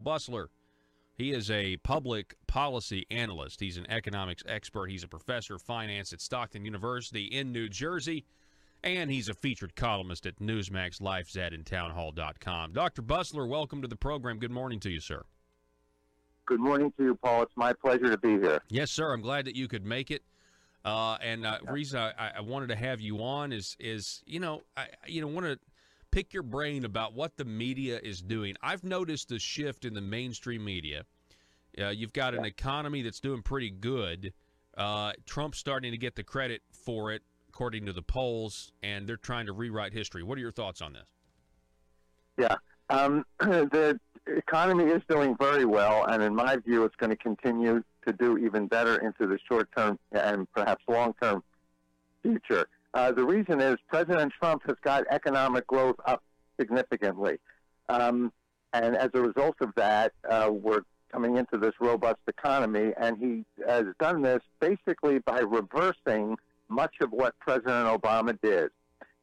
Bustler. He is a public policy analyst. He's an economics expert. He's a professor of finance at Stockton University in New Jersey. And he's a featured columnist at Newsmax, LifeZed, and townhall.com. Dr. Bustler, welcome to the program. Good morning to you, sir. Good morning to you, Paul. It's my pleasure to be here. Yes, sir. I'm glad that you could make it. The reason I wanted to have you on is I want to pick your brain about what the media is doing. I've noticed a shift in the mainstream media. You've got an economy that's doing pretty good. Trump's starting to get the credit for it, according to the polls, and they're trying to rewrite history. What are your thoughts on this? Yeah. The economy is doing very well, and in my view, it's going to continue to do even better into the short-term and perhaps long-term future. The reason is President Trump has got economic growth up significantly. And as a result of that, we're coming into this robust economy, and he has done this basically by reversing much of what President Obama did.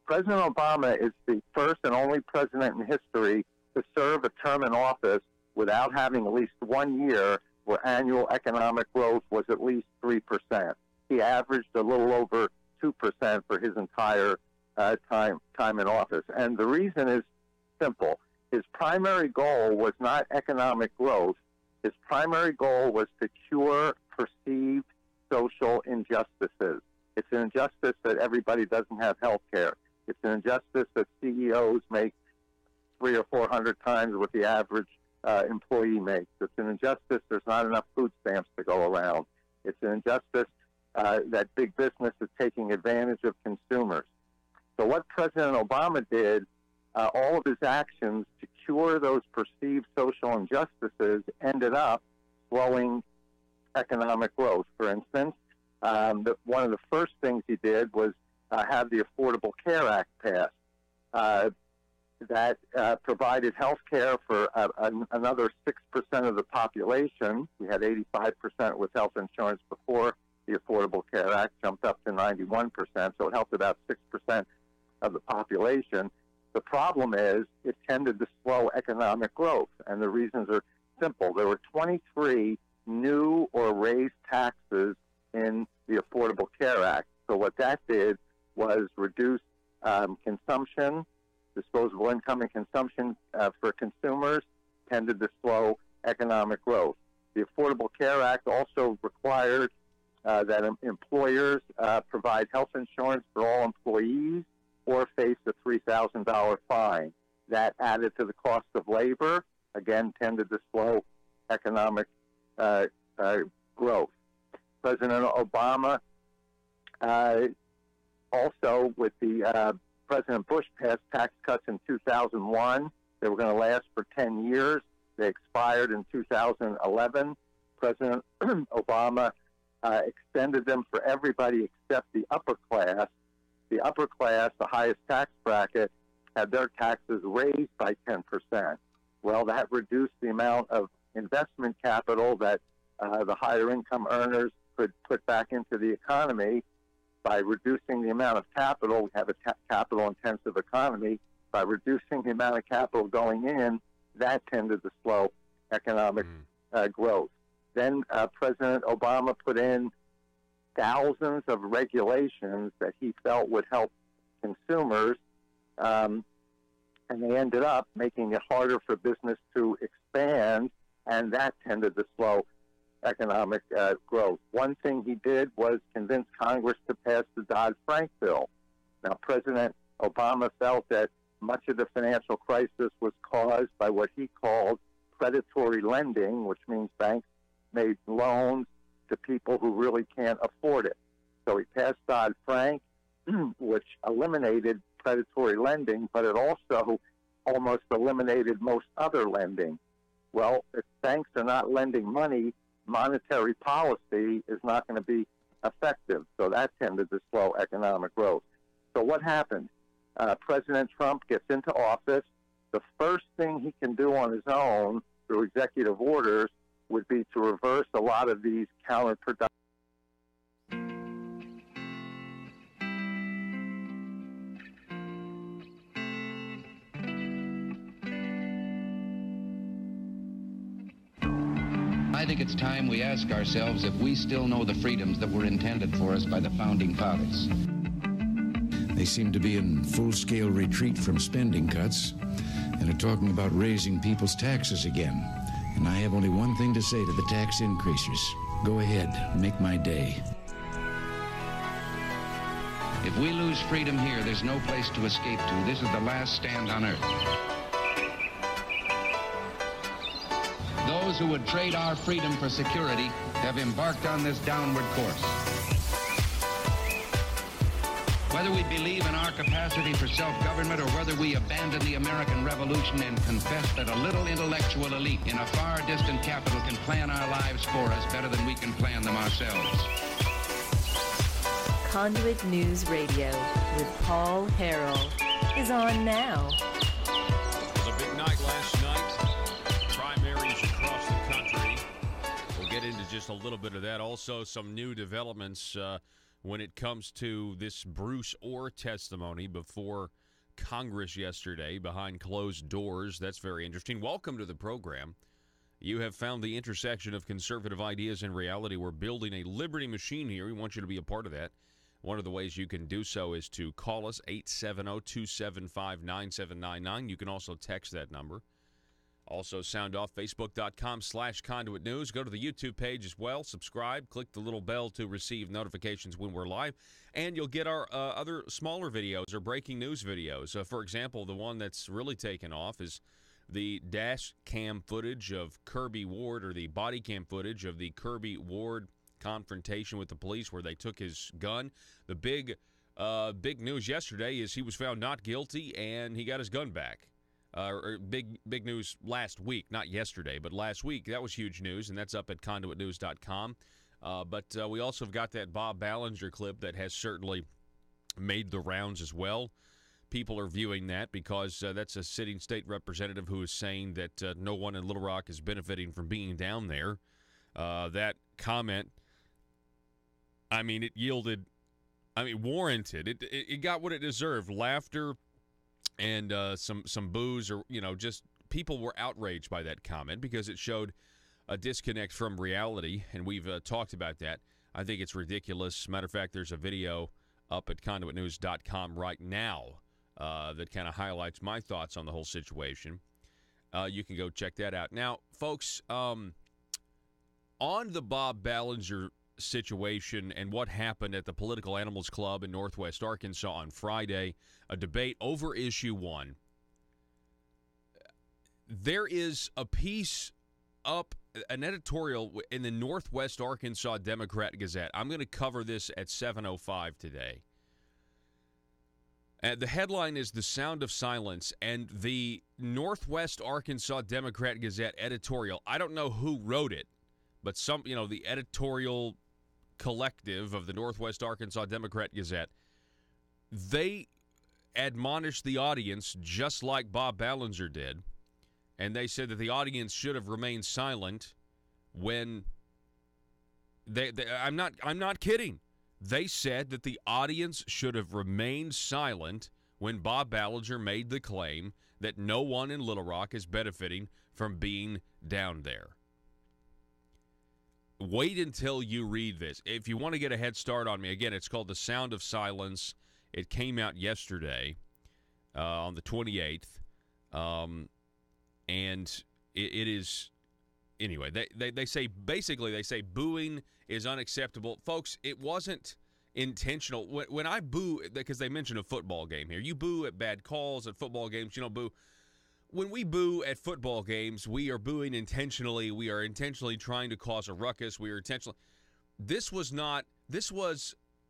President Obama is the first and only president in history to serve a term in office without having at least 1 year where annual economic growth was at least 3%. He averaged a little over 2% for his entire time in office. And the reason is simple. His primary goal was not economic growth. His primary goal was to cure perceived social injustices. It's an injustice that everybody doesn't have health care. It's an injustice that CEOs make 300 or 400 times what the average employee makes. It's an injustice there's not enough food stamps to go around. It's an injustice that big business is taking advantage of consumers. So what President Obama did, all of his actions to cure those perceived social injustices ended up slowing economic growth. For instance, one of the first things he did was have the Affordable Care Act passed. That provided health care for another 6% of the population. We had 85% with health insurance before the Affordable Care Act, jumped up to 91%, so it helped about 6% of the population. The problem is it tended to slow economic growth, and the reasons are simple. There were 23 new or raised taxes in the Affordable Care Act. So what that did was reduce consumption, disposable income and consumption for consumers, tended to slow economic growth. The Affordable Care Act also required that employers provide health insurance for all employees or face a $3,000 fine. That added to the cost of labor, again, tended to slow economic growth. President Obama also, with the President Bush passed tax cuts in 2001. They were going to last for 10 years. They expired in 2011. President Obama extended them for everybody except the upper class. The upper class, the highest tax bracket, had their taxes raised by 10%. Well, that reduced the amount of investment capital that the higher income earners could put back into the economy. By reducing the amount of capital, we have a capital-intensive economy. By reducing the amount of capital going in, that tended to slow economic growth. Then President Obama put in thousands of regulations that he felt would help consumers, and they ended up making it harder for business to expand, and that tended to slow economic growth. One thing he did was convince Congress to pass the Dodd-Frank bill. Now, President Obama felt that much of the financial crisis was caused by what he called predatory lending, which means banks made loans to people who really can't afford it. So he passed Dodd-Frank, which eliminated predatory lending, but it also almost eliminated most other lending. Well, if banks are not lending money, monetary policy is not going to be effective. So that tended to slow economic growth. So what happened? President Trump gets into office. The first thing he can do on his own through executive orders would be to reverse a lot of these counterproductive. I think it's time we ask ourselves if we still know the freedoms that were intended for us by the Founding Fathers. They seem to be in full-scale retreat from spending cuts and are talking about raising people's taxes again. And I have only one thing to say to the tax increasers. Go ahead, make my day. If we lose freedom here, there's no place to escape to. This is the last stand on earth. Those who would trade our freedom for security have embarked on this downward course. Whether we believe in our capacity for self-government or whether we abandon the American Revolution and confess that a little intellectual elite in a far distant capital can plan our lives for us better than we can plan them ourselves. Conduit News Radio with Paul Harrell is on now. It was a big night last night. Primaries across the country. We'll get into just a little bit of that. Also, some new developments when it comes to this Bruce Orr testimony before Congress yesterday behind closed doors. That's very interesting. Welcome to the program. You have found the intersection of conservative ideas and reality. We're building a liberty machine here. We want you to be a part of that. One of the ways you can do so is to call us, 870-275-9799. You can also text that number. Also, sound off, facebook.com/Conduit News. Go to the YouTube page as well. Subscribe. Click the little bell to receive notifications when we're live. And you'll get our other smaller videos or breaking news videos. For example, the one that's really taken off is the dash cam footage of Kirby Ward, or the body cam footage of the Kirby Ward confrontation with the police where they took his gun. The big news yesterday is he was found not guilty and he got his gun back. Big news last week, not yesterday, but last week. That was huge news, and that's up at conduitnews.com. But we also have got that Bob Ballinger clip that has certainly made the rounds as well. People are viewing that because that's a sitting state representative who is saying that no one in Little Rock is benefiting from being down there. That comment, it yielded, warranted. It got what it deserved. Laughter and some boos, or just people were outraged by that comment because it showed a disconnect from reality, and we've talked about that. I think it's ridiculous. Matter of fact, there's a video up at conduitnews.com right now that kind of highlights my thoughts on the whole situation. You can go check that out. Now, folks, on the Bob Ballinger situation and what happened at the Political Animals Club in Northwest Arkansas on Friday, a debate over Issue 1. There is a piece up, an editorial in the Northwest Arkansas Democrat Gazette. I'm going to cover this at 7:05 today. The headline is "The Sound of Silence," and the Northwest Arkansas Democrat Gazette editorial, I don't know who wrote it, but the editorial collective of the Northwest Arkansas Democrat Gazette, they admonished the audience just like Bob Ballinger did, and they said that the audience should have remained silent when I'm not kidding. They said that the audience should have remained silent when Bob Ballinger made the claim that no one in Little Rock is benefiting from being down there. Wait until you read this. If you want to get a head start on me, again, it's called The Sound of Silence. It came out yesterday on the 28th. And it is, anyway, they say, basically, they say booing is unacceptable. Folks, it wasn't intentional. When I boo, because they mentioned a football game here, you boo at bad calls at football games, you don't boo. When we boo at football games, we are booing intentionally. We are intentionally trying to cause a ruckus. We are intentionally. This was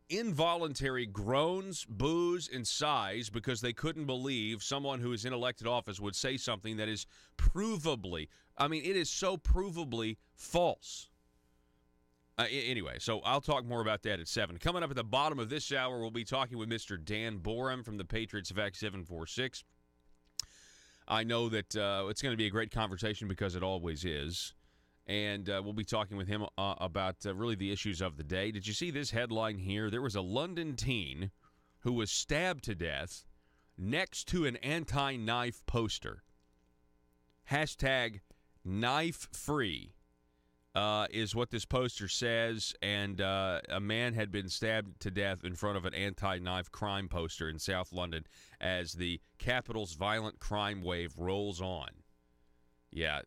involuntary groans, boos, and sighs because they couldn't believe someone who is in elected office would say something that is provably, it is so provably false. Anyway, so I'll talk more about that at 7. Coming up at the bottom of this hour, we'll be talking with Mr. Dan Borum from the Patriots Fact 746. I know that it's going to be a great conversation because it always is. And we'll be talking with him about really the issues of the day. Did you see this headline here? There was a London teen who was stabbed to death next to an anti-knife poster. #KnifeFree. is what this poster says, and a man had been stabbed to death in front of an anti-knife crime poster in South London as the capital's violent crime wave rolls on. Yeah,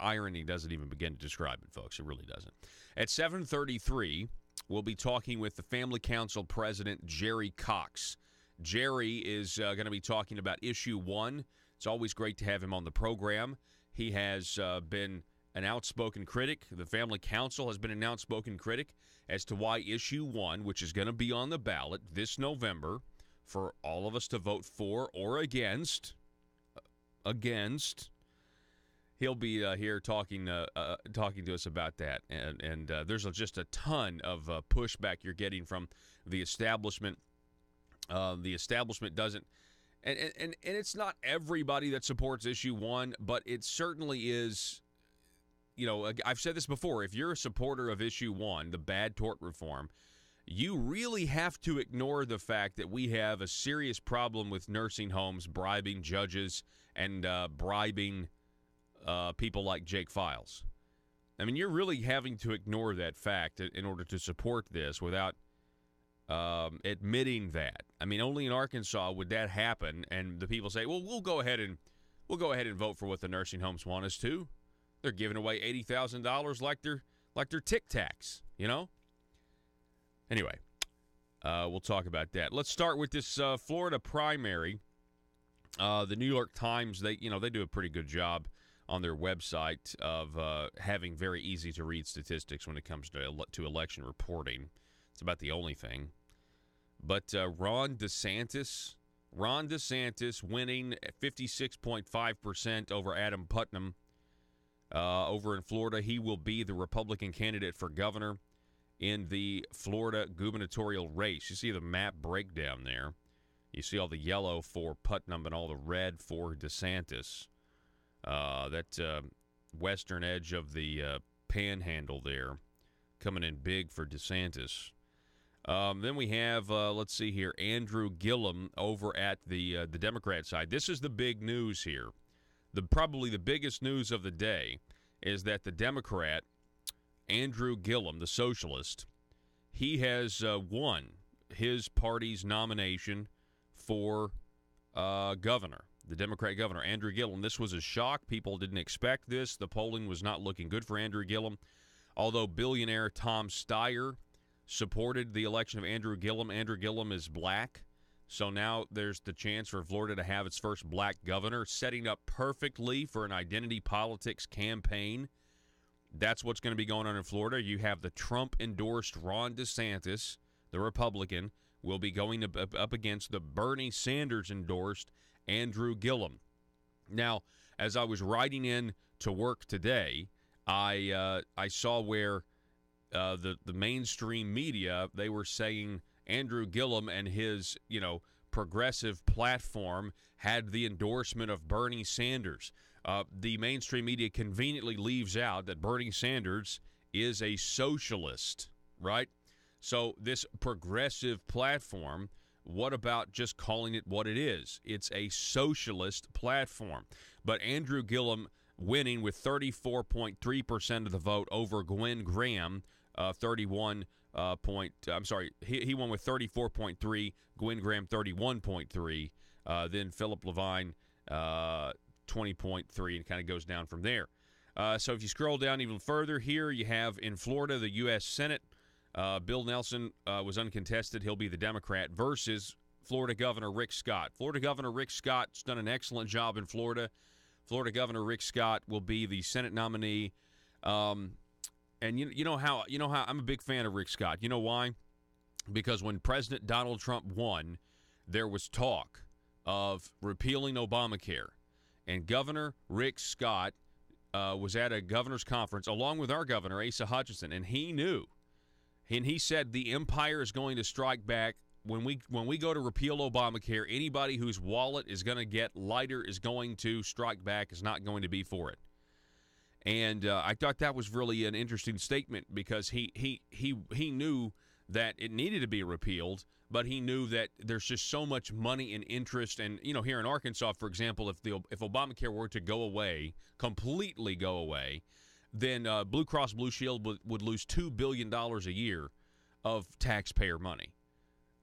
irony doesn't even begin to describe it, folks. It really doesn't. At 7:33, we'll be talking with the Family Council President, Jerry Cox. Jerry is going to be talking about Issue 1. It's always great to have him on the program. He has been an outspoken critic. The Family Council has been an outspoken critic as to why Issue 1, which is going to be on the ballot this November for all of us to vote for or against, he'll be here talking to us about that. And there's just a ton of pushback you're getting from the establishment. The establishment doesn't. And it's not everybody that supports Issue 1, but it certainly is, I've said this before, if you're a supporter of Issue 1, the bad tort reform, you really have to ignore the fact that we have a serious problem with nursing homes bribing judges and bribing people like Jake Files. I mean, you're really having to ignore that fact in order to support this without admitting that. I mean, only in Arkansas would that happen, and the people say, "Well, we'll go ahead and vote for what the nursing homes want us to." They're giving away $80,000 like they're Tic Tacs, Anyway, we'll talk about that. Let's start with this Florida primary. The New York Times, they do a pretty good job on their website of having very easy to read statistics when it comes to election reporting. It's about the only thing. But Ron DeSantis winning at 56.5% over Adam Putnam over in Florida. He will be the Republican candidate for governor in the Florida gubernatorial race. You see the map breakdown there. You see all the yellow for Putnam and all the red for DeSantis. That western edge of the panhandle there coming in big for DeSantis. Then we have, let's see here, Andrew Gillum over at the Democrat side. This is the big news here. Probably the biggest news of the day is that the Democrat, Andrew Gillum, the socialist, he has won his party's nomination for governor, the Democrat governor, Andrew Gillum. This was a shock. People didn't expect this. The polling was not looking good for Andrew Gillum, although billionaire Tom Steyer supported the election of Andrew Gillum. Andrew Gillum is black, so now there's the chance for Florida to have its first black governor, setting up perfectly for an identity politics campaign. That's what's going to be going on in Florida. You have the Trump-endorsed Ron DeSantis, the Republican, will be going up against the Bernie Sanders-endorsed Andrew Gillum. Now, as I was riding in to work today, I saw where the mainstream media, they were saying Andrew Gillum and his, progressive platform had the endorsement of Bernie Sanders. The mainstream media conveniently leaves out that Bernie Sanders is a socialist, right? So this progressive platform, what about just calling it what it is? It's a socialist platform. But Andrew Gillum winning with 34.3% of the vote over Gwen Graham, he won with 34.3, Gwen Graham 31.3, then Philip Levine 20.3, and kind of goes down from there. So if you scroll down even further here, you have in Florida the U.S. Senate. Bill Nelson was uncontested. He'll be the Democrat versus Florida Governor Rick Scott. Florida Governor Rick Scott's done an excellent job in Florida. Florida Governor Rick Scott will be the Senate nominee. And you know how I'm a big fan of Rick Scott. You know why? Because when President Donald Trump won, there was talk of repealing Obamacare. And Governor Rick Scott was at a governor's conference along with our governor, Asa Hutchinson, and he knew. And he said the empire is going to strike back. When we go to repeal Obamacare, anybody whose wallet is going to get lighter is going to strike back, is not going to be for it. And I thought that was really an interesting statement because he knew that it needed to be repealed, but he knew that there's just so much money and interest. And, here in Arkansas, for example, if Obamacare were to go away, completely go away, then Blue Cross Blue Shield would lose $2 billion a year of taxpayer money.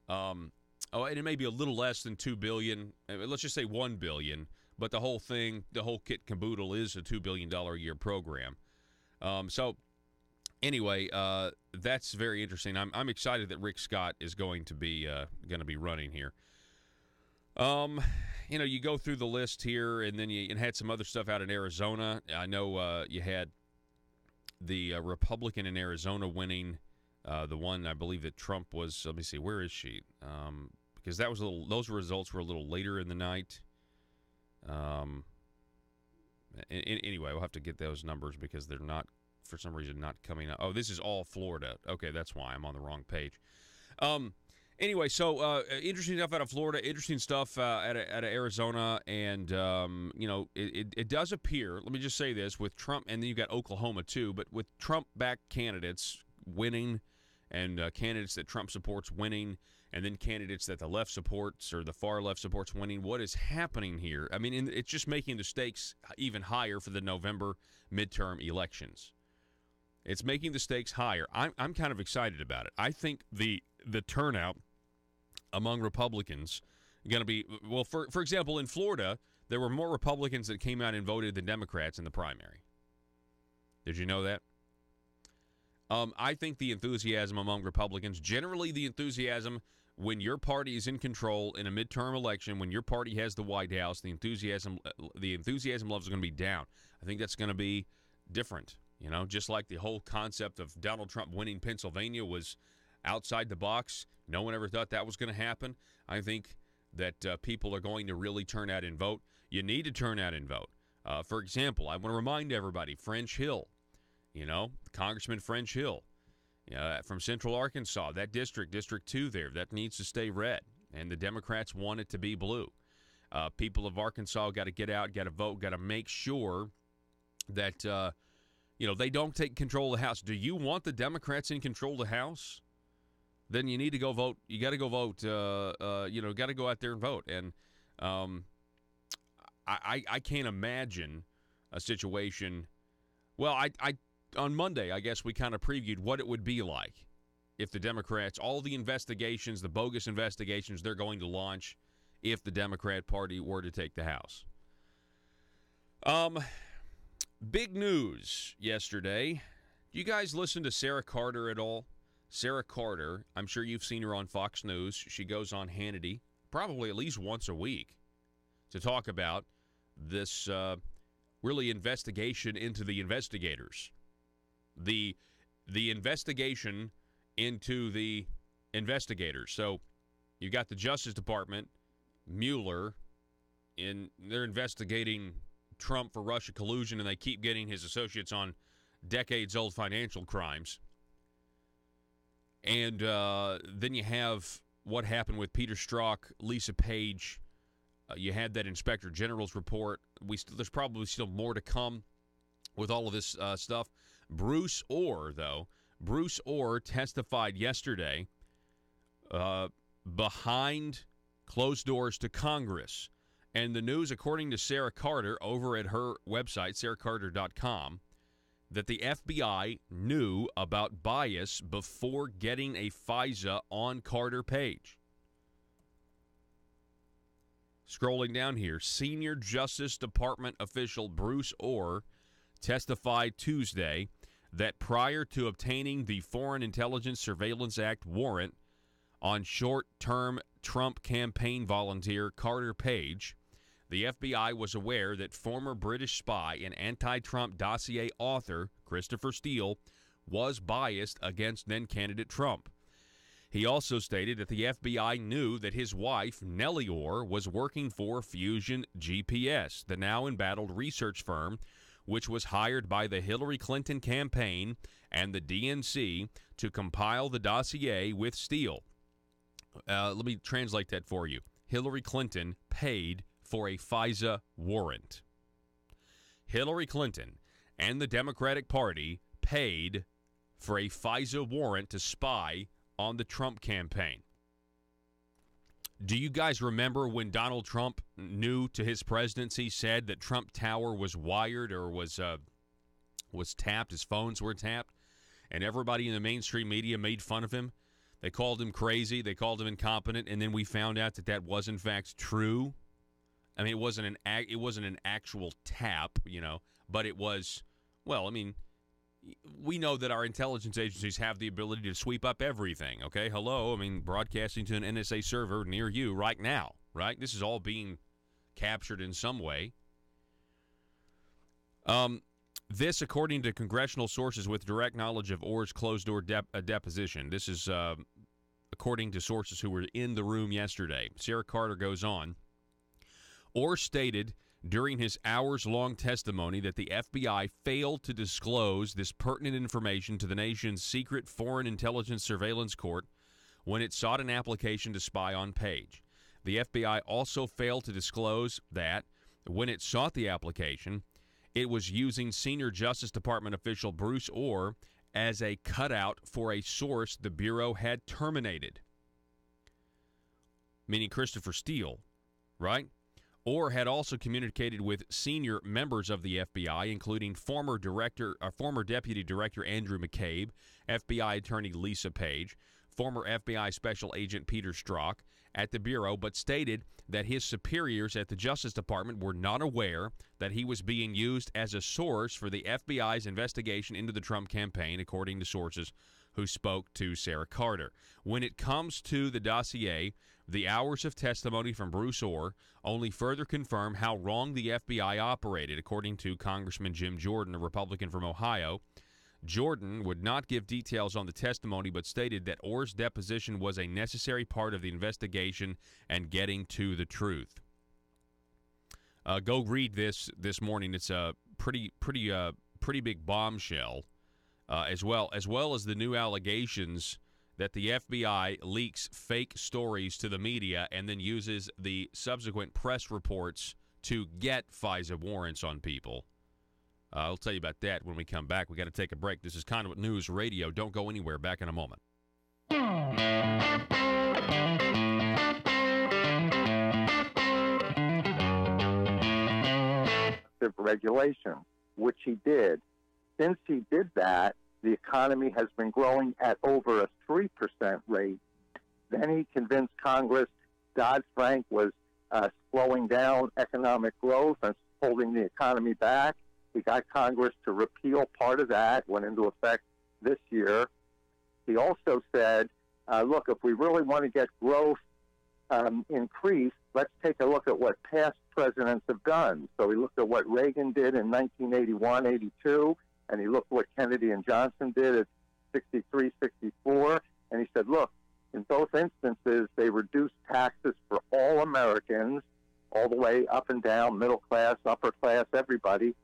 And it may be a little less than $2 billion. Let's just say $1 billion. But the whole thing, the whole kit caboodle, is a $2 billion a year program. Anyway, that's very interesting. I'm excited that Rick Scott is going to be running here. You go through the list here, and then you had some other stuff out in Arizona. I know you had the Republican in Arizona winning, the one I believe that Trump was. Let me see, where is she? Because those results were a little later in the night. Anyway, we'll have to get those numbers because they're not, for some reason, not coming up. Oh, this is all Florida. Okay, that's why I'm on the wrong page. Anyway, so interesting stuff out of Florida, interesting stuff out of Arizona, and it does appear. Let me just say this: with Trump, and then you got Oklahoma too. But with Trump-backed candidates winning, and candidates that Trump supports winning, and then candidates that the left supports or the far left supports winning, what is happening here? I mean, it's just making the stakes even higher for the November midterm elections. It's making the stakes higher. I'm kind of excited about it. I think the turnout among Republicans is going to be, well, for example, in Florida, there were more Republicans that came out and voted than Democrats in the primary. Did you know that? I think the enthusiasm among Republicans, generally the enthusiasm when your party is in control in a midterm election, when your party has the White House, the enthusiasm levels are going to be down. I think that's going to be different. Just like the whole concept of Donald Trump winning Pennsylvania was outside the box. No one ever thought that was going to happen. I think that people are going to really turn out and vote. You need to turn out and vote. For example, I want to remind everybody, French Hill, Congressman French Hill from Central Arkansas, that District 2 there, that needs to stay red, and the Democrats want it to be blue. People of Arkansas got to get out, got to vote, got to make sure that they don't take control of the House. Do you want the Democrats in control of the House? Then you need to go vote. You got to go vote. Got to go out there and vote. And I can't imagine a situation. Well, I on Monday, I guess we kind of previewed what it would be like if the Democrats, all the investigations, the bogus investigations they're going to launch if the Democrat Party were to take the House. Big news yesterday. Do you guys listen to Sarah Carter at all? Sarah Carter, I'm sure you've seen her on Fox News. She goes on Hannity probably at least once a week to talk about this really investigation into the investigators. The investigation into the investigators. So you got the Justice Department, Mueller, they're investigating Trump for Russia collusion, and they keep getting his associates on decades-old financial crimes. And then you have what happened with Peter Strzok, Lisa Page. You had that Inspector General's report. There's probably still more to come with all of this stuff. Bruce Orr testified yesterday behind closed doors to Congress. And the news, according to Sarah Carter over at her website, sarahcarter.com, that the FBI knew about bias before getting a FISA on Carter Page. Scrolling down here, Senior Justice Department official Bruce Orr testified Tuesday that prior to obtaining the Foreign Intelligence Surveillance Act warrant on short-term Trump campaign volunteer Carter Page, the FBI was aware that former British spy and anti-Trump dossier author Christopher Steele was biased against then-candidate Trump. He also stated that the FBI knew that his wife, Nellie Orr, was working for Fusion GPS, the now-embattled research firm, which was hired by the Hillary Clinton campaign and the DNC to compile the dossier with Steele. Let me translate that for you. Hillary Clinton paid for a FISA warrant. Hillary Clinton and the Democratic Party paid for a FISA warrant to spy on the Trump campaign. Do you guys remember when Donald Trump, new to his presidency, said that Trump Tower was wired or was tapped, his phones were tapped, and everybody in the mainstream media made fun of him? They called him crazy, they called him incompetent, and then we found out that was in fact true. I mean, it wasn't an actual tap, but it was. Well, I mean, we know that our intelligence agencies have the ability to sweep up everything, okay? Hello, I mean, broadcasting to an NSA server near you right now, right? This is all being captured in some way. This, according to congressional sources with direct knowledge of Orr's closed-door deposition. This is according to sources who were in the room yesterday. Sarah Carter goes on. Orr stated during his hours-long testimony that the FBI failed to disclose this pertinent information to the nation's secret Foreign Intelligence Surveillance Court when it sought an application to spy on Page. The FBI also failed to disclose that when it sought the application, it was using senior Justice Department official Bruce Orr as a cutout for a source the Bureau had terminated, meaning Christopher Steele, right? Orr had also communicated with senior members of the FBI, including former Deputy Director Andrew McCabe, FBI Attorney Lisa Page, former FBI Special Agent Peter Strzok at the Bureau, but stated that his superiors at the Justice Department were not aware that he was being used as a source for the FBI's investigation into the Trump campaign, according to sources who spoke to Sarah Carter. When it comes to the dossier, the hours of testimony from Bruce Orr only further confirm how wrong the FBI operated, according to Congressman Jim Jordan, a Republican from Ohio. Jordan would not give details on the testimony, but stated that Orr's deposition was a necessary part of the investigation and getting to the truth. Go read this morning. It's a pretty big bombshell, as well as the new allegations that the FBI leaks fake stories to the media and then uses the subsequent press reports to get FISA warrants on people. I'll tell you about that when we come back. We got to take a break. This is Conduit News Radio. Don't go anywhere. Back in a moment. Regulation, which he did. Since he did that, the economy has been growing at over a 3% rate. Then he convinced Congress Dodd-Frank was slowing down economic growth and holding the economy back. He got Congress to repeal part of that, went into effect this year. He also said, look, if we really want to get growth increased, let's take a look at what past presidents have done. So he looked at what Reagan did in 1981, 82, and he looked what Kennedy and Johnson did at 63, 64, and he said, look, in both instances, they reduced taxes for all Americans, all the way up and down, middle class, upper class, everybody.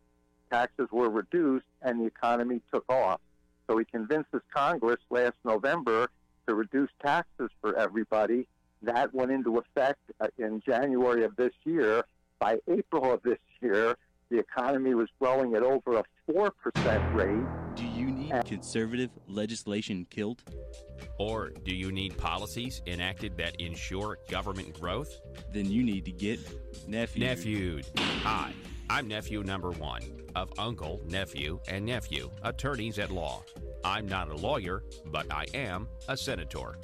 Taxes were reduced, and the economy took off. So he convinced his Congress last November to reduce taxes for everybody. That went into effect in January of this year. By April of this year, the economy was growing at over a 4% rate. Do you need conservative legislation killed? Or do you need policies enacted that ensure government growth? Then you need to get Nephewed. Hi, I'm nephew number one of uncle, nephew, and nephew, attorneys at law. I'm not a lawyer, but I am a senator.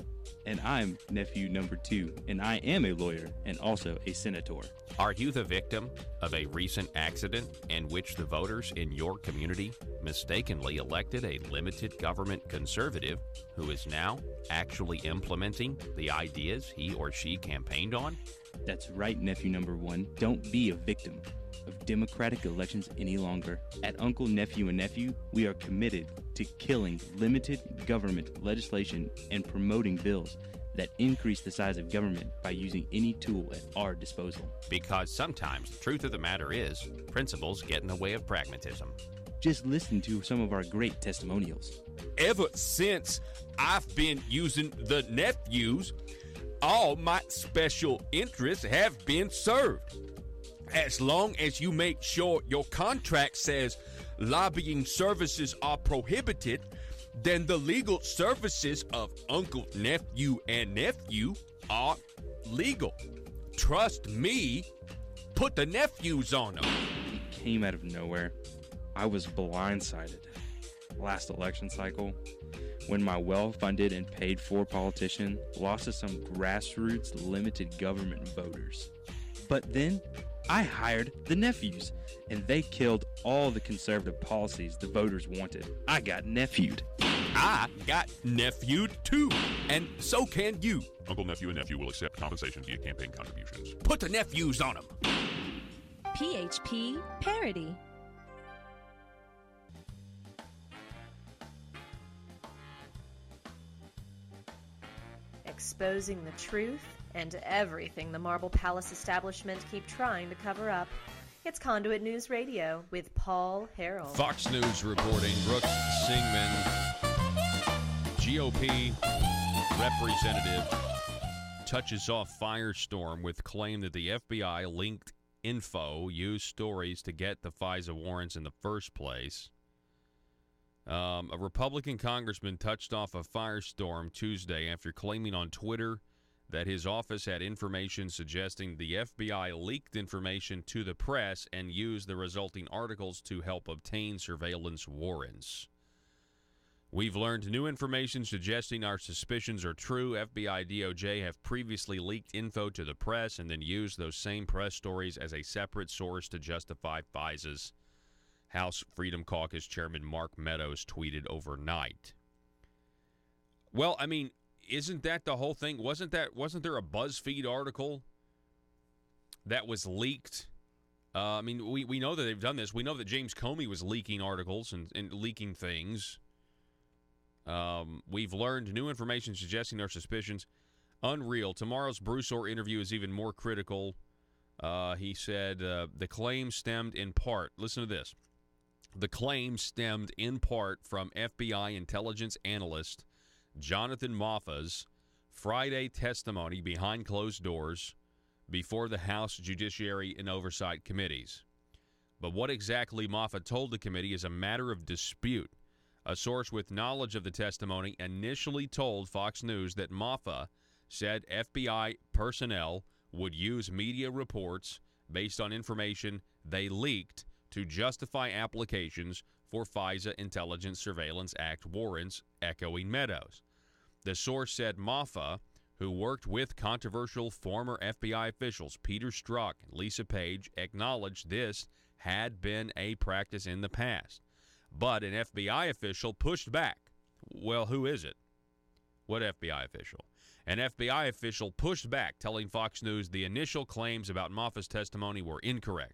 And I'm nephew number 2, and I am a lawyer and also a senator. Are you the victim of a recent accident in which the voters in your community mistakenly elected a limited government conservative who is now actually implementing the ideas he or she campaigned on? That's right, nephew number 1. Don't be a victim of democratic elections any longer. At Uncle, Nephew, and Nephew, we are committed to killing limited government legislation and promoting bills that increase the size of government by using any tool at our disposal. Because sometimes the truth of the matter is, principles get in the way of pragmatism. Just listen to some of our great testimonials. Ever since I've been using the nephews, all my special interests have been served. As long as you make sure your contract says lobbying services are prohibited, then the legal services of uncle, nephew, and nephew are legal. Trust me, put the nephews on them. It came out of nowhere. I was blindsided last election cycle when my well-funded and paid-for politician lost to some grassroots limited government voters. But then I hired the nephews, and they killed all the conservative policies the voters wanted. I got nephewed. I got nephewed too, and so can you. Uncle, nephew, and nephew will accept compensation via campaign contributions. Put the nephews on them. PHP Parody. Exposing the truth and everything the Marble Palace establishment keep trying to cover up. It's Conduit News Radio with Paul Harrell. Fox News reporting, Brooks Singman, GOP representative, touches off firestorm with claim that the FBI linked info, used stories to get the FISA warrants in the first place. A Republican congressman touched off a firestorm Tuesday after claiming on Twitter that his office had information suggesting the FBI leaked information to the press and used the resulting articles to help obtain surveillance warrants. We've learned new information suggesting our suspicions are true. FBI DOJ have previously leaked info to the press and then used those same press stories as a separate source to justify FISA's. House Freedom Caucus Chairman Mark Meadows tweeted overnight. Well, I mean, isn't that the whole thing? Wasn't there a BuzzFeed article that was leaked? I mean, we know that they've done this. We know that James Comey was leaking articles and leaking things. We've learned new information suggesting our suspicions. Unreal. Tomorrow's Bruce Orr interview is even more critical. He said the claim stemmed in part. Listen to this. The claim stemmed in part from FBI intelligence analyst Jonathan Moffa's Friday testimony behind closed doors before the House Judiciary and Oversight Committees. But what exactly Moffa told the committee is a matter of dispute. A source with knowledge of the testimony initially told Fox News that Moffa said FBI personnel would use media reports based on information they leaked to justify applications for FISA Intelligence Surveillance Act warrants, echoing Meadows. The source said Moffa, who worked with controversial former FBI officials Peter Strzok and Lisa Page, acknowledged this had been a practice in the past. But an FBI official pushed back. Well, who is it? What FBI official? An FBI official pushed back, telling Fox News the initial claims about Moffa's testimony were incorrect.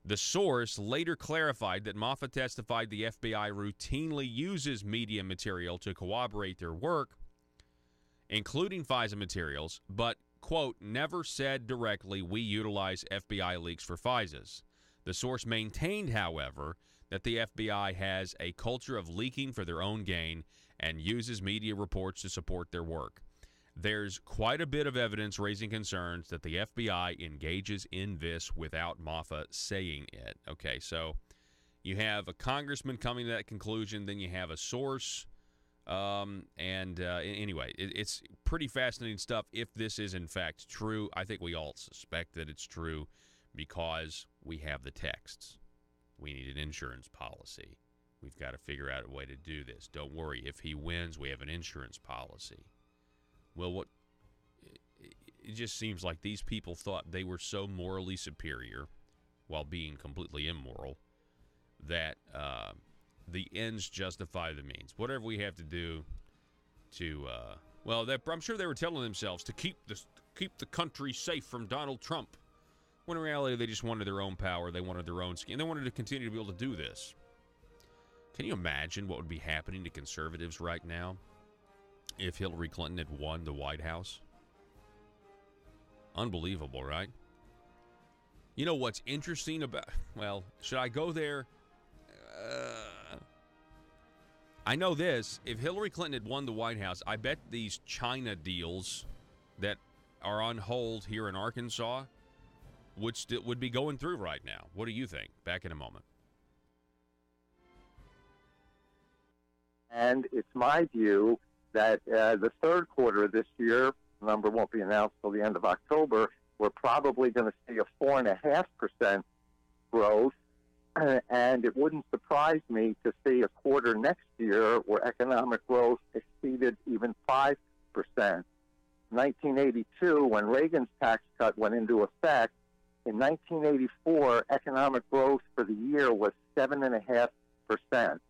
The source later clarified that Moffa testified the FBI routinely uses media material to corroborate their work, including FISA materials, but, quote, never said directly we utilize FBI leaks for FISAs. The source maintained, however, that the FBI has a culture of leaking for their own gain and uses media reports to support their work. There's quite a bit of evidence raising concerns that the FBI engages in this without Moffa saying it. Okay, so you have a congressman coming to that conclusion, then you have a source. Anyway, it's pretty fascinating stuff if this is in fact true. I think we all suspect that it's true because we have the texts. We need an insurance policy. We've got to figure out a way to do this. Don't worry. If he wins, we have an insurance policy. Well, it just seems like these people thought they were so morally superior while being completely immoral that the ends justify the means. Whatever we have to do to, I'm sure they were telling themselves to keep the country safe from Donald Trump. When in reality, they just wanted their own power. They wanted their own skin. They wanted to continue to be able to do this. Can you imagine what would be happening to conservatives right now if Hillary Clinton had won the White House? Unbelievable, right? You know what's interesting about... Well, should I go there? I know this. If Hillary Clinton had won the White House, I bet these China deals that are on hold here in Arkansas would be going through right now. What do you think? Back in a moment. And it's my view that the third quarter of this year, the number won't be announced till the end of October, we're probably going to see a 4.5% growth. And it wouldn't surprise me to see a quarter next year where economic growth exceeded even 5%. 1982, when Reagan's tax cut went into effect, in 1984, economic growth for the year was 7.5%.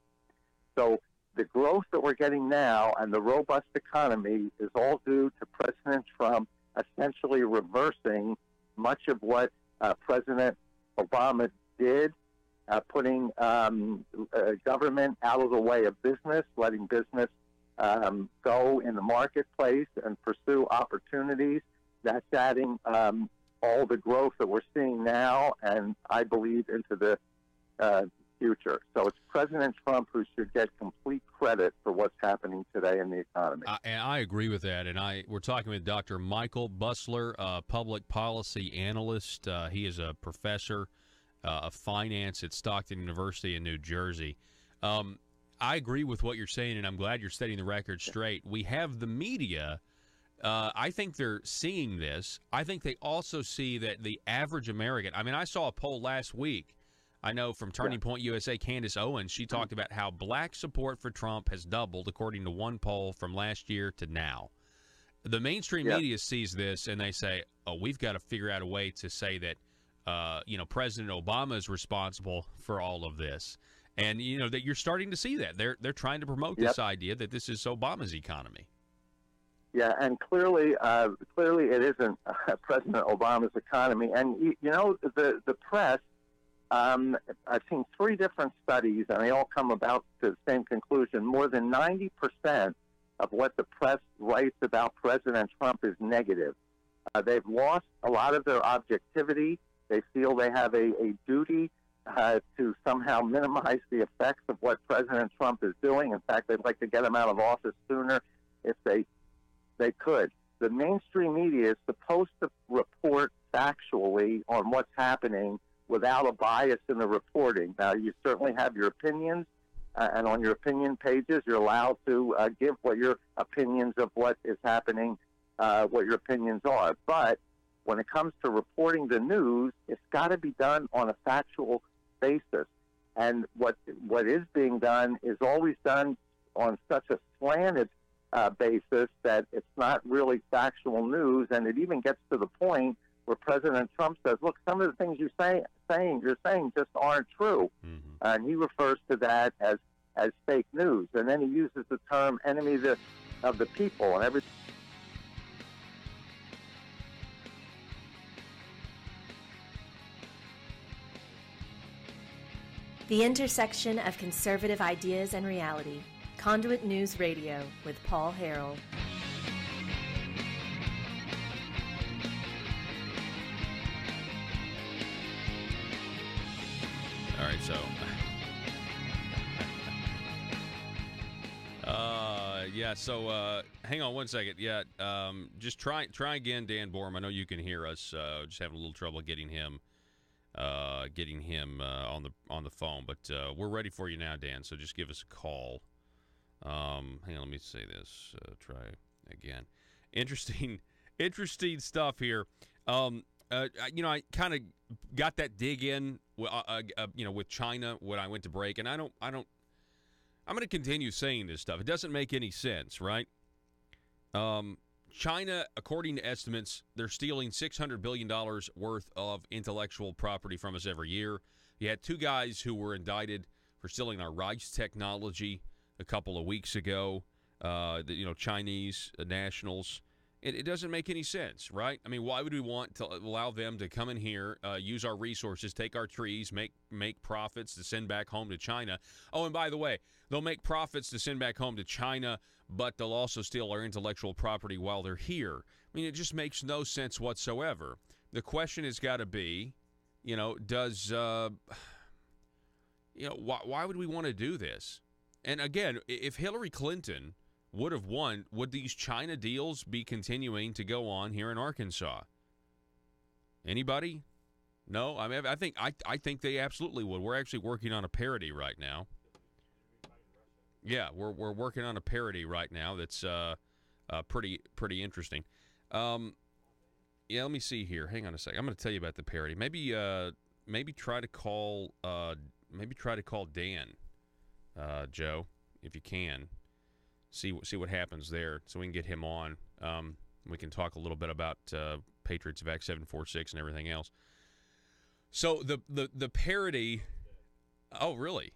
So the growth that we're getting now and the robust economy is all due to President Trump essentially reversing much of what President Obama did, putting government out of the way of business, letting business go in the marketplace and pursue opportunities. That's adding all the growth that we're seeing now, and I believe into the future. So it's President Trump who should get complete credit for what's happening today in the economy. And I agree with that. And we're talking with Dr. Michael Busler, public policy analyst. He is a professor of finance at Stockton University in New Jersey. I agree with what you're saying, and I'm glad you're setting the record straight. We have the media. I think they're seeing this. I think they also see that the average American, I mean, I saw a poll last week, I know from Turning Point USA, Candace Owens, she talked about how black support for Trump has doubled, according to one poll from last year to now. The mainstream media sees this, and they say, oh, we've got to figure out a way to say that, President Obama is responsible for all of this. And, that you're starting to see that. They're trying to promote this idea that this is Obama's economy. Yeah, and clearly it isn't President Obama's economy. And, the press, I've seen 3 different studies, and they all come about to the same conclusion. More than 90% of what the press writes about President Trump is negative. They've lost a lot of their objectivity. They feel they have a duty to somehow minimize the effects of what President Trump is doing. In fact, they'd like to get him out of office sooner if they could. The mainstream media is supposed to report factually on what's happening without a bias in the reporting. Now, you certainly have your opinions, and on your opinion pages, you're allowed to give what your opinions of what is happening, what your opinions are. But when it comes to reporting the news, it's got to be done on a factual basis. And what is being done is always done on such a slanted basis that it's not really factual news, and it even gets to the point where President Trump says, "Look, some of the things you're saying just aren't true," and he refers to that as fake news, and then he uses the term "enemy of the people" and everything. The intersection of conservative ideas and reality. Conduit News Radio with Paul Harrell. All right, so hang on one second. Yeah, just try again, Dan Borm. I know you can hear us. Just having a little trouble getting him on the phone, but we're ready for you now, Dan. So just give us a call. Hang on, let me say this. Try again. Interesting stuff here. I kind of got that dig in, with China when I went to break, and I'm going to continue saying this stuff. It doesn't make any sense, right? China, according to estimates, they're stealing $600 billion worth of intellectual property from us every year. You had 2 guys who were indicted for stealing our rice technology a couple of weeks ago, Chinese nationals. It doesn't make any sense, right? I mean, why would we want to allow them to come in here, use our resources, take our trees, make profits to send back home to China? Oh, and by the way, they'll make profits to send back home to China, but they'll also steal our intellectual property while they're here. I mean, it just makes no sense whatsoever. The question has got to be, why would we want to do this? And again, if Hillary Clinton would have won, would these China deals be continuing to go on here in Arkansas? Anybody? No? I mean, I think they absolutely would. We're actually working on a parody right now. Yeah, we're working on a parody right now that's pretty interesting. Yeah, let me see here. Hang on a second. I'm going to tell you about the parody. Maybe try to call Dan, Joe, if you can. See what happens there, so we can get him on. We can talk a little bit about Patriots of Act 746 and everything else. So the parody. Oh, really?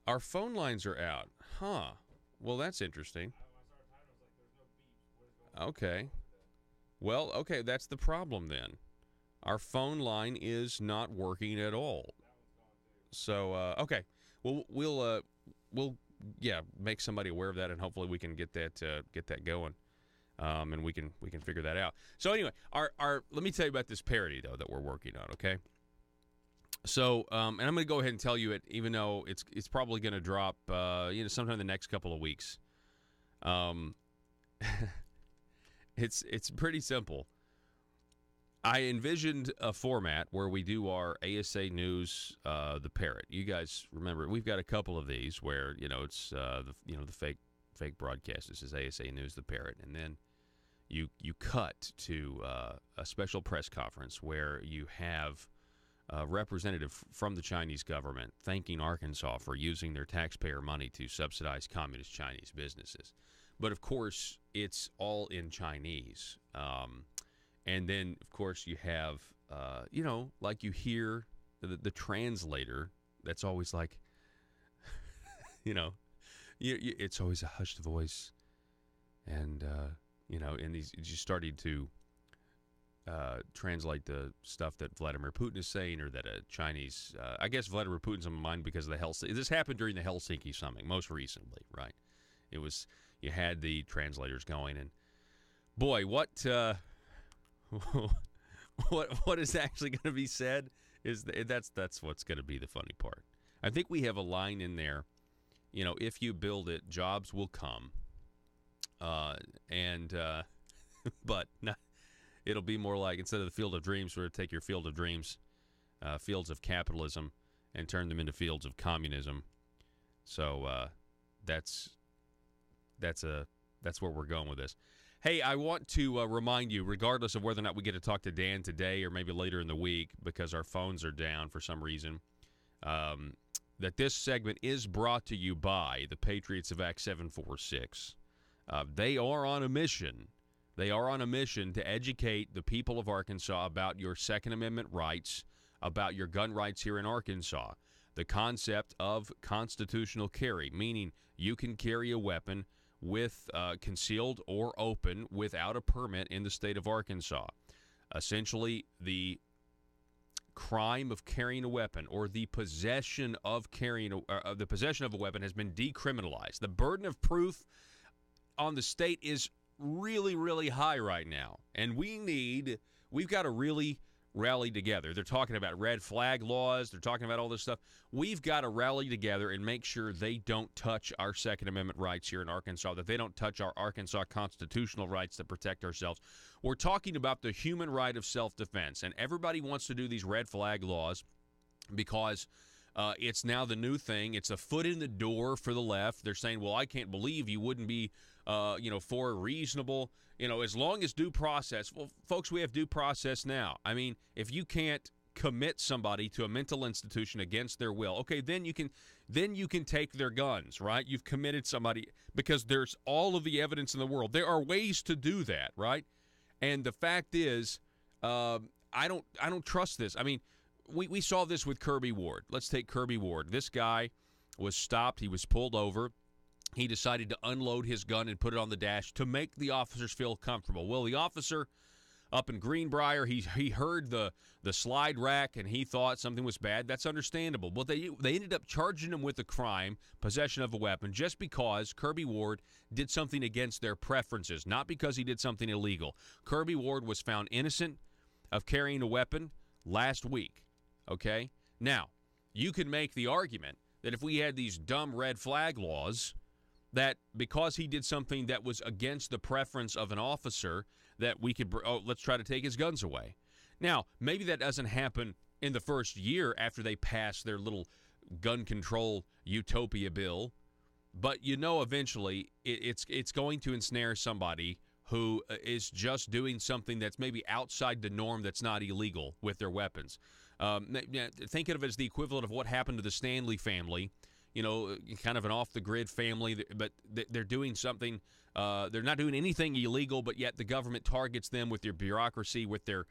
Our phone lines are out. Huh. Well, that's interesting. Okay. Well, okay, that's the problem then. Our phone line is not working at all. So, okay. Well, we'll make somebody aware of that, and hopefully we can get that going, and we can figure that out. So anyway, our let me tell you about this parody though that we're working on. Okay. So, and I'm going to go ahead and tell you it, even though it's probably going to drop, sometime in the next couple of weeks. It's pretty simple. I envisioned a format where we do our ASA News, the Parrot. You guys remember we've got a couple of these where it's the fake broadcast. This is ASA News, the Parrot, and then you cut to a special press conference where you have a representative from the Chinese government thanking Arkansas for using their taxpayer money to subsidize communist Chinese businesses. But, of course, it's all in Chinese. And then, of course, you have, like you hear the translator that's always like, it's always a hushed voice. And, and he's just starting to translate the stuff that Vladimir Putin is saying, or that a Chinese, I guess Vladimir Putin's on my mind because of this happened during the Helsinki summit most recently, right? It was, you had the translators going, and boy, what is actually going to be said is that's what's going to be the funny part. I think we have a line in there, if you build it, jobs will come, but not. It'll be more like, instead of the field of dreams, we're going to take your field of dreams, fields of capitalism, and turn them into fields of communism. So that's where we're going with this. Hey, I want to remind you, regardless of whether or not we get to talk to Dan today or maybe later in the week because our phones are down for some reason, that this segment is brought to you by the Patriots of Act 746. They are on a mission. They are on a mission to educate the people of Arkansas about your Second Amendment rights, about your gun rights here in Arkansas. The concept of constitutional carry, meaning you can carry a weapon with concealed or open without a permit in the state of Arkansas. Essentially, the crime of carrying a weapon or the possession of a weapon has been decriminalized. The burden of proof on the state is really, really high right now, and we've got to really rally together. They're talking about red flag laws. They're talking about all this stuff. We've got to rally together and make sure they don't touch our Second Amendment rights here in Arkansas, that they don't touch our Arkansas constitutional rights to protect ourselves. We're talking about the human right of self-defense, and everybody wants to do these red flag laws because it's now the new thing. It's a foot in the door for the left. They're saying, well, I can't believe you wouldn't be for reasonable, as long as due process. Well, folks, we have due process now. I mean, if you can't commit somebody to a mental institution against their will, okay, then you can take their guns, right? You've committed somebody because there's all of the evidence in the world. There are ways to do that, right? And the fact is, I don't trust this. I mean, we saw this with Kirby Ward. Let's take Kirby Ward. This guy was stopped. He was pulled over. He decided to unload his gun and put it on the dash to make the officers feel comfortable. Well, the officer up in Greenbrier, he heard the slide rack, and he thought something was bad. That's understandable. But they ended up charging him with a crime, possession of a weapon, just because Kirby Ward did something against their preferences, not because he did something illegal. Kirby Ward was found innocent of carrying a weapon last week, okay? Now, you can make the argument that if we had these dumb red flag laws, that because he did something that was against the preference of an officer, that we could, let's try to take his guns away. Now, maybe that doesn't happen in the first year after they pass their little gun control utopia bill, But eventually it's going to ensnare somebody who is just doing something that's maybe outside the norm, that's not illegal with their weapons. Think of it as the equivalent of what happened to the Stanley family, kind of an off-the-grid family, but they're doing something. They're not doing anything illegal, but yet the government targets them with their bureaucracy, with their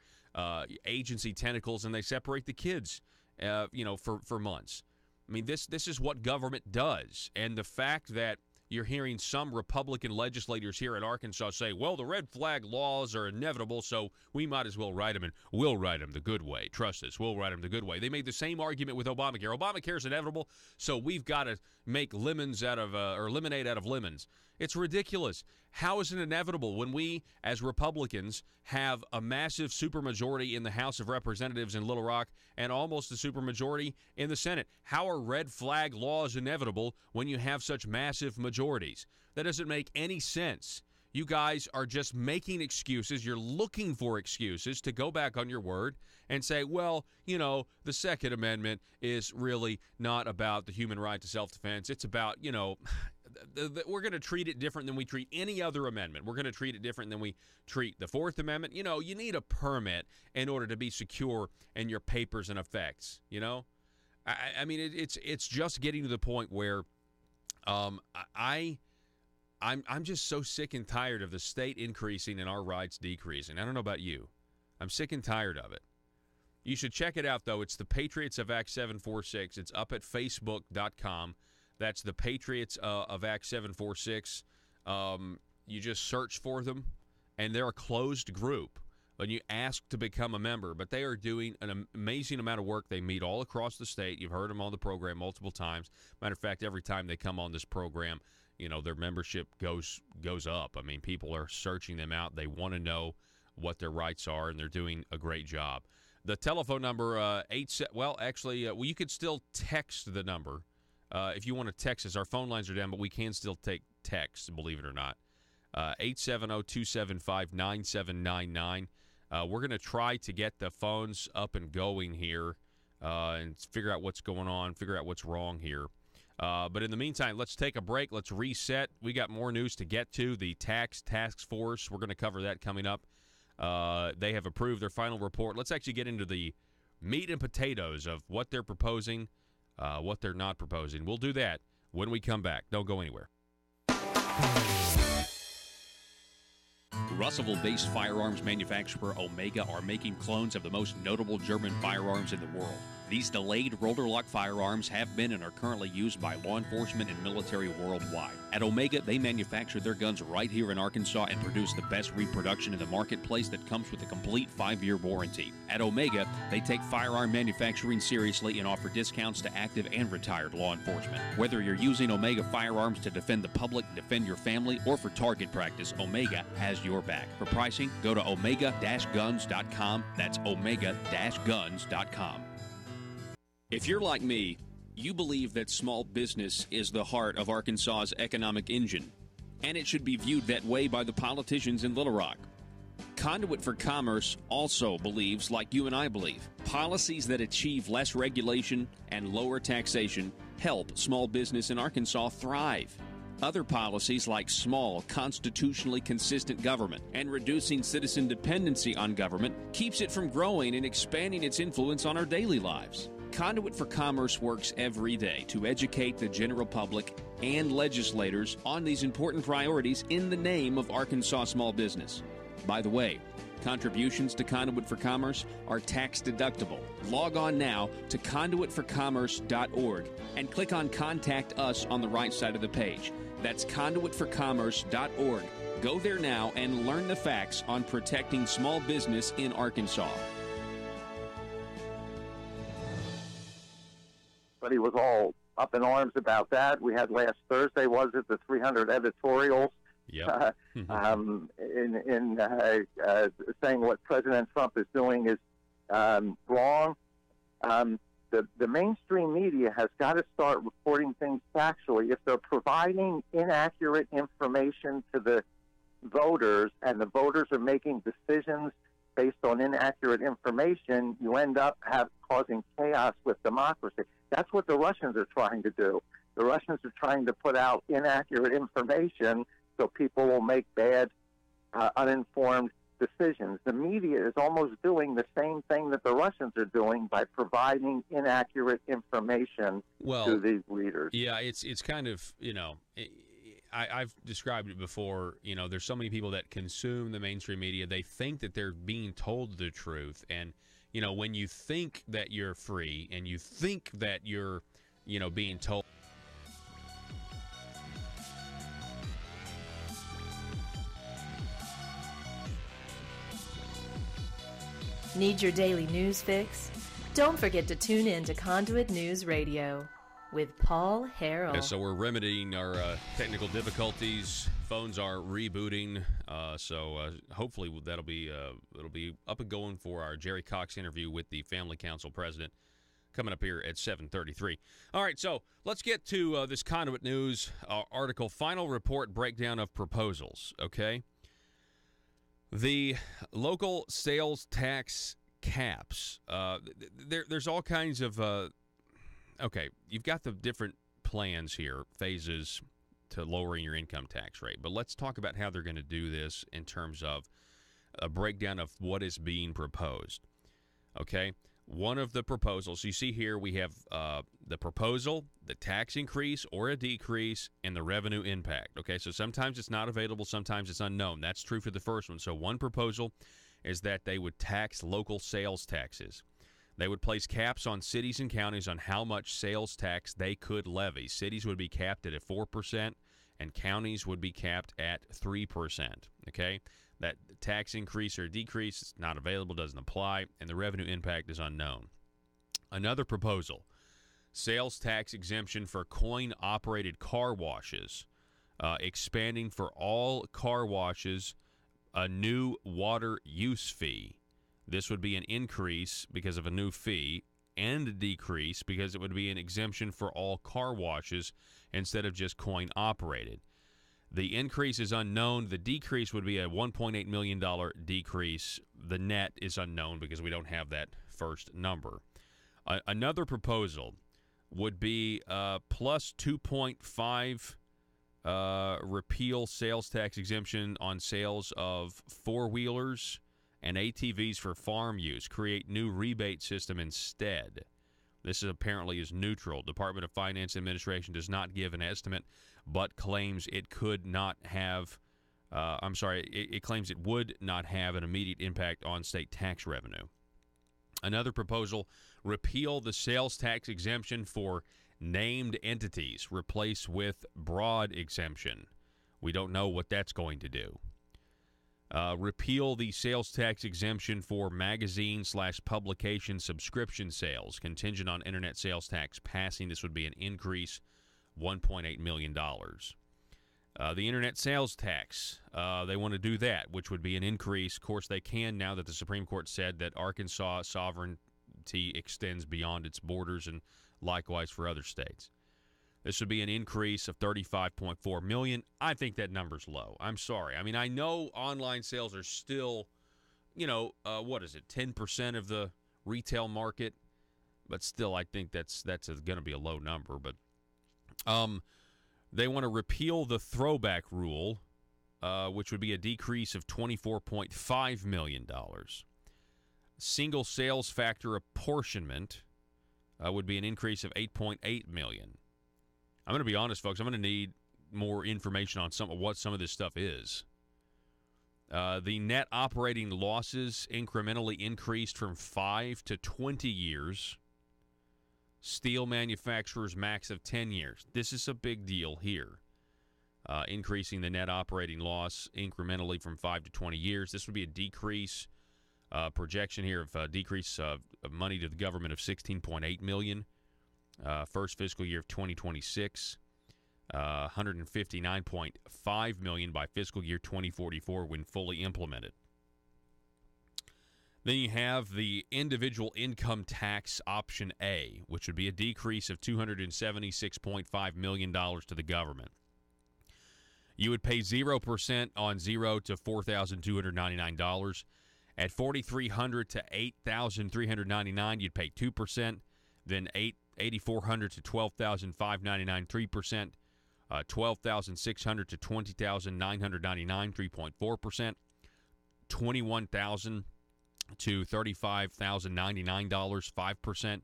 agency tentacles, and they separate the kids, for months. I mean, this is what government does, and the fact that you're hearing some Republican legislators here in Arkansas say, well, the red flag laws are inevitable, so we might as well write them, and we'll write them the good way. Trust us, we'll write them the good way. They made the same argument with Obamacare. Obamacare is inevitable, so we've got to make lemonade out of lemons. It's ridiculous. How is it inevitable when we, as Republicans, have a massive supermajority in the House of Representatives in Little Rock and almost a supermajority in the Senate? How are red flag laws inevitable when you have such massive majorities? That doesn't make any sense. You guys are just making excuses. You're looking for excuses to go back on your word and say, well, the Second Amendment is really not about the human right to self-defense. It's about, we're going to treat it different than we treat any other amendment. We're going to treat it different than we treat the Fourth Amendment. You need a permit in order to be secure in your papers and effects. I mean, it's just getting to the point where I'm just so sick and tired of the state increasing and our rights decreasing. I don't know about you. I'm sick and tired of it. You should check it out, though. It's the Patriots of Act 746. It's up at Facebook.com. That's the Patriots of Act 746. You just search for them, and they're a closed group. And you ask to become a member, but they are doing an amazing amount of work. They meet all across the state. You've heard them on the program multiple times. Matter of fact, every time they come on this program, their membership goes up. I mean, people are searching them out. They want to know what their rights are, and they're doing a great job. The telephone number, you could still text the number. If you want to text us, our phone lines are down, but we can still take texts, believe it or not. 870-275-9799. We're going to try to get the phones up and going here and figure out what's going on, figure out what's wrong here. But in the meantime, let's take a break. Let's reset. We got more news to get to. The tax task force, we're going to cover that coming up. They have approved their final report. Let's actually get into the meat and potatoes of what they're proposing, what they're not proposing. We'll do that when we come back. Don't go anywhere. Russellville-based firearms manufacturer Omega are making clones of the most notable German firearms in the world. These delayed rotor lock firearms have been and are currently used by law enforcement and military worldwide. At Omega, they manufacture their guns right here in Arkansas and produce the best reproduction in the marketplace that comes with a complete 5-year warranty. At Omega, they take firearm manufacturing seriously and offer discounts to active and retired law enforcement. Whether you're using Omega firearms to defend the public, defend your family, or for target practice, Omega has your back. For pricing, go to omega-guns.com. That's omega-guns.com. If you're like me, you believe that small business is the heart of Arkansas's economic engine, and it should be viewed that way by the politicians in Little Rock. Conduit for Commerce also believes, like you and I believe, policies that achieve less regulation and lower taxation help small business in Arkansas thrive. Other policies like small, constitutionally consistent government and reducing citizen dependency on government keeps it from growing and expanding its influence on our daily lives. Conduit for Commerce works every day to educate the general public and legislators on these important priorities in the name of Arkansas small business. By the way, contributions to Conduit for Commerce are tax deductible. Log on now to conduitforcommerce.org and click on Contact Us on the right side of the page. That's conduitforcommerce.org. Go there now and learn the facts on protecting small business in Arkansas. But he was all up in arms about that. We had last Thursday, was it, the 300 editorials saying what President Trump is doing is wrong. The mainstream media has got to start reporting things factually. If they're providing inaccurate information to the voters and the voters are making decisions based on inaccurate information, you end up causing chaos with democracy. That's what the Russians are trying to do. The Russians are trying to put out inaccurate information so people will make bad, uninformed decisions. The media is almost doing the same thing that the Russians are doing by providing inaccurate information to these leaders. Yeah, it's kind of, I've described it before. There's so many people that consume the mainstream media. They think that they're being told the truth. And, when you think that you're free and you think that you're, being told. Need your daily news fix? Don't forget to tune in to Conduit News Radio with Paul Harrell. Yeah, so we're remedying our technical difficulties. Phones are rebooting, so hopefully it'll be up and going for our Jerry Cox interview with the Family Council president coming up here at 7:33. All right, so let's get to this Conduit News article. Final report breakdown of proposals. Okay. The local sales tax caps, there's all kinds of, okay, you've got the different plans here, phases to lowering your income tax rate. But let's talk about how they're going to do this in terms of a breakdown of what is being proposed. Okay, one of the proposals, you see here we have the proposal, the tax increase or a decrease, and the revenue impact. Okay, so sometimes it's not available, sometimes it's unknown. That's true for the first one. So one proposal is that they would tax local sales taxes. They would place caps on cities and counties on how much sales tax they could levy. Cities would be capped at 4%, and counties would be capped at 3%. Okay, that tax increase or decrease is not available, doesn't apply, and the revenue impact is unknown. Another proposal, sales tax exemption for coin-operated car washes, expanding for all car washes a new water use fee. This would be an increase because of a new fee and a decrease because it would be an exemption for all car washes instead of just coin-operated. The increase is unknown. The decrease would be a $1.8 million decrease. The net is unknown because we don't have that first number. Another proposal would be plus 2.5 repeal sales tax exemption on sales of four-wheelers and ATVs for farm use. Create new rebate system instead. This is apparently neutral. Department of Finance Administration does not give an estimate, but claims it could not have. It claims it would not have an immediate impact on state tax revenue. Another proposal: repeal the sales tax exemption for named entities, replace with broad exemption. We don't know what that's going to do. Repeal the sales tax exemption for magazine/publication subscription sales, contingent on internet sales tax passing. This would be an increase, $1.8 million. The internet sales tax, they want to do that, which would be an increase. Of course, they can now that the Supreme Court said that Arkansas sovereignty extends beyond its borders, and likewise for other states. This would be an increase of $35.4 million. I think that number's low. I'm sorry. I mean, I know online sales are still, 10% of the retail market, but still, I think that's going to be a low number. But they want to repeal the throwback rule, which would be a decrease of $24.5 million. Single sales factor apportionment would be an increase of $8.8 million. I'm going to be honest, folks. I'm going to need more information on what some of this stuff is. The net operating losses incrementally increased from 5 to 20 years. Steel manufacturers max of 10 years. This is a big deal here. Increasing the net operating loss incrementally from 5 to 20 years. This would be a decrease. Projection here of a decrease of money to the government of $16.8 million. First fiscal year of 2026, $159.5 million by fiscal year 2044 when fully implemented. Then you have the individual income tax option A, which would be a decrease of $276.5 million to the government. You would pay 0% on $0 to $4,299. At $4,300 to $8,399, you'd pay 2%. Then $8,400 to $12,599, 3%. 12,600 to 20,999, 3.4%. 21,000 to $35,099, 5%.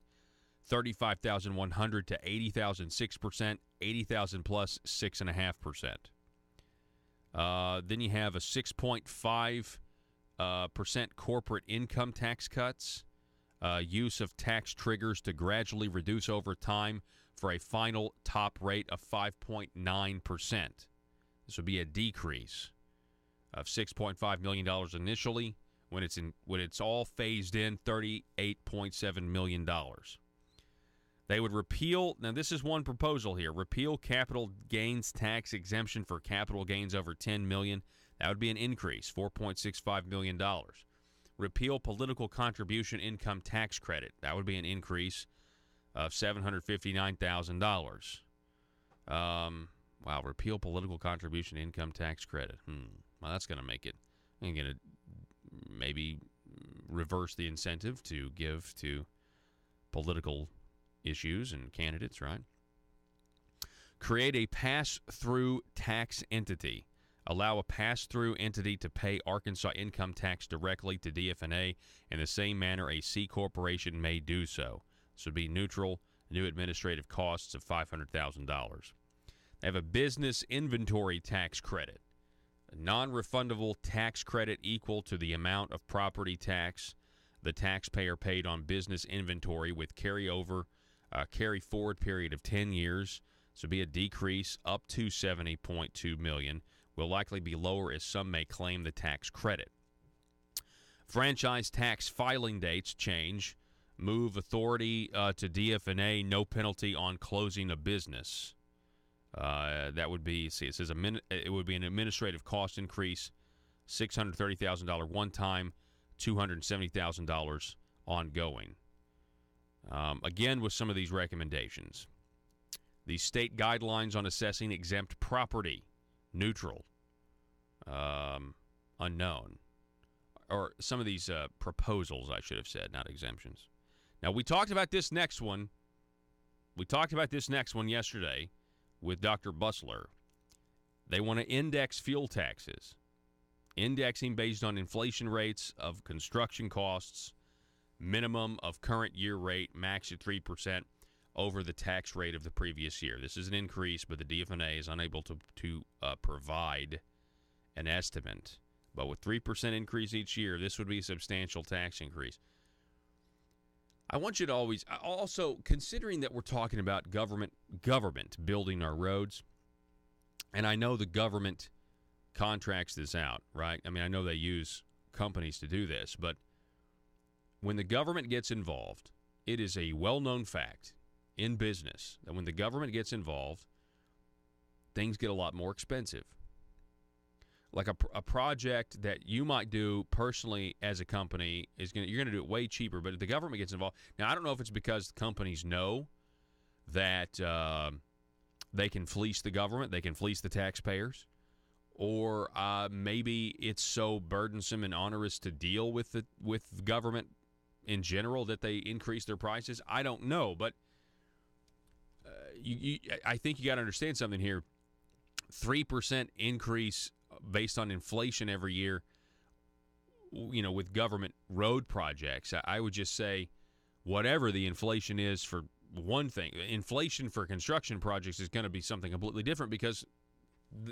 35,100 to 80,000, 6%. 80,000 plus, 6.5%. Then you have a 6.5% corporate income tax cuts. Use of tax triggers to gradually reduce over time for a final top rate of 5.9%. This would be a decrease of $6.5 million initially. When it's all phased in, $38.7 million. They would repeal, now this is one proposal here, repeal capital gains tax exemption for capital gains over $10 million. That would be an increase, $4.65 million. Repeal political contribution income tax credit. That would be an increase of $759,000. Wow, repeal political contribution income tax credit. Well, that's going to make it, I'm going to maybe reverse the incentive to give to political issues and candidates, right? Create a pass-through tax entity. Allow a pass-through entity to pay Arkansas income tax directly to DFNA in the same manner a C corporation may do so. This would be neutral, new administrative costs of $500,000. They have a business inventory tax credit, a non-refundable tax credit equal to the amount of property tax the taxpayer paid on business inventory with carry forward period of 10 years. This would be a decrease up to $70.2 million. Will likely be lower as some may claim the tax credit. Franchise tax filing dates change. Move authority to DFNA, no penalty on closing a business. That would be, it says it would be an administrative cost increase, $630,000 one time, $270,000 ongoing. Again, with some of these recommendations. The state guidelines on assessing exempt property, neutral, unknown. Or some of these proposals, I should have said, not exemptions. Now, we talked about this next one. Yesterday with Dr. Busler. They want to index fuel taxes. Indexing based on inflation rates of construction costs, minimum of current year rate, max at 3% over the tax rate of the previous year. This is an increase, but the DFNA is unable to provide an estimate. But with 3% increase each year, this would be a substantial tax increase. I want you to always, also considering that we're talking about government building our roads, and I know the government contracts this out, right? I mean, I know they use companies to do this, but when the government gets involved, it is a well-known fact in business that when the government gets involved, things get a lot more expensive. Like a project that you might do personally as a company you're going to do it way cheaper, but if the government gets involved, now I don't know if it's because companies know that they can fleece the government, they can fleece the taxpayers, or maybe it's so burdensome and onerous to deal with government in general that they increase their prices. I don't know, but I think you got to understand something here. 3% increase based on inflation every year, with government road projects. I would just say whatever the inflation is for one thing, inflation for construction projects is going to be something completely different because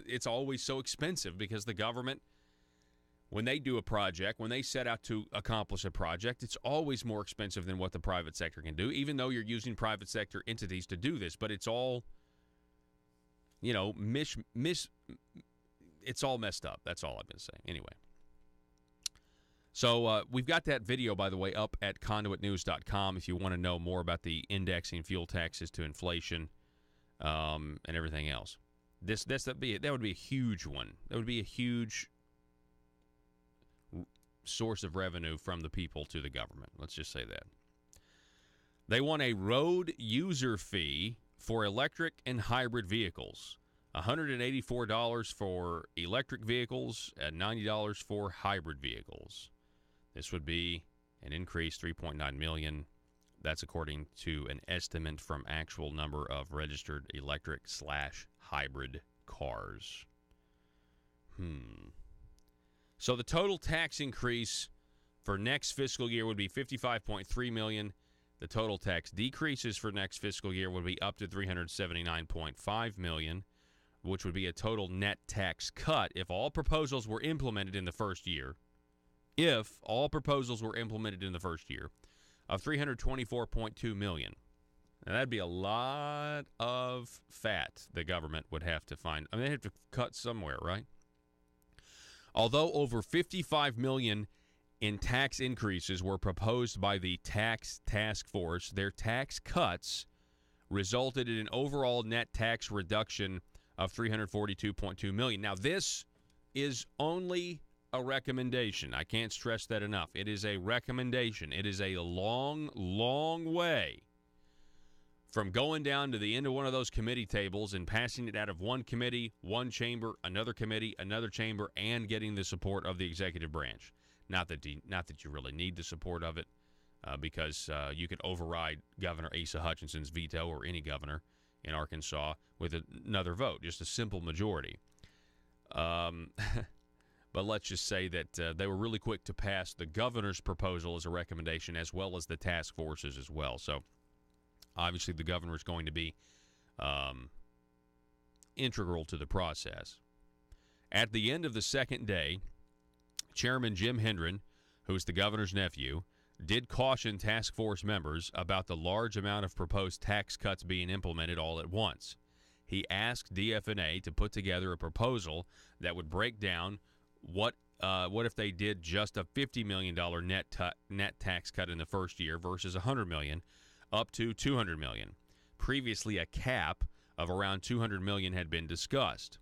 it's always so expensive because the government, when they do a project, when they set out to accomplish a project, it's always more expensive than what the private sector can do, even though you're using private sector entities to do this. But it's all, it's all messed up. That's all I've been saying. Anyway. So we've got that video, by the way, up at conduitnews.com if you want to know more about the indexing fuel taxes to inflation and everything else. That would be a huge one. That would be a huge source of revenue from the people to the government. Let's just say that. They want a road user fee for electric and hybrid vehicles. $184 for electric vehicles and $90 for hybrid vehicles. This would be an increase, $3.9 million. That's according to an estimate from actual number of registered electric/hybrid cars. So the total tax increase for next fiscal year would be $55.3 million. The total tax decreases for next fiscal year would be up to $379.5 million, which would be a total net tax cut if all proposals were implemented in the first year. If all proposals were implemented in the first year, of $324.2 million. Now, that'd be a lot of fat the government would have to find. I mean, they'd have to cut somewhere, right? Although over $55 million in tax increases were proposed by the tax task force, their tax cuts resulted in an overall net tax reduction of $342.2 million. Now, this is only a recommendation. I can't stress that enough. It is a recommendation. It is a long, long way from going down to the end of one of those committee tables and passing it out of one committee, one chamber, another committee, another chamber, and getting the support of the executive branch. Not that you really need the support of it, because you could override Governor Asa Hutchinson's veto, or any governor in Arkansas, with another vote, just a simple majority. But let's just say that they were really quick to pass the governor's proposal as a recommendation, as well as the task forces as well. So obviously the governor is going to be integral to the process. At the end of the second day, Chairman Jim Hendren, who's the governor's nephew, did caution task force members about the large amount of proposed tax cuts being implemented all at once. He asked DFNA to put together a proposal that would break down what if they did just a $50 million net tax cut in the first year versus $100 million, up to $200 million. Previously, a cap of around $200 million had been discussed.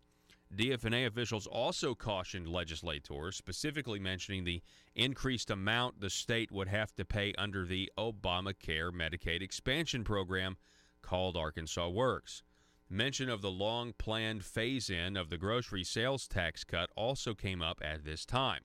DFNA officials also cautioned legislators, specifically mentioning the increased amount the state would have to pay under the Obamacare Medicaid expansion program called Arkansas Works. Mention of the long-planned phase-in of the grocery sales tax cut also came up at this time.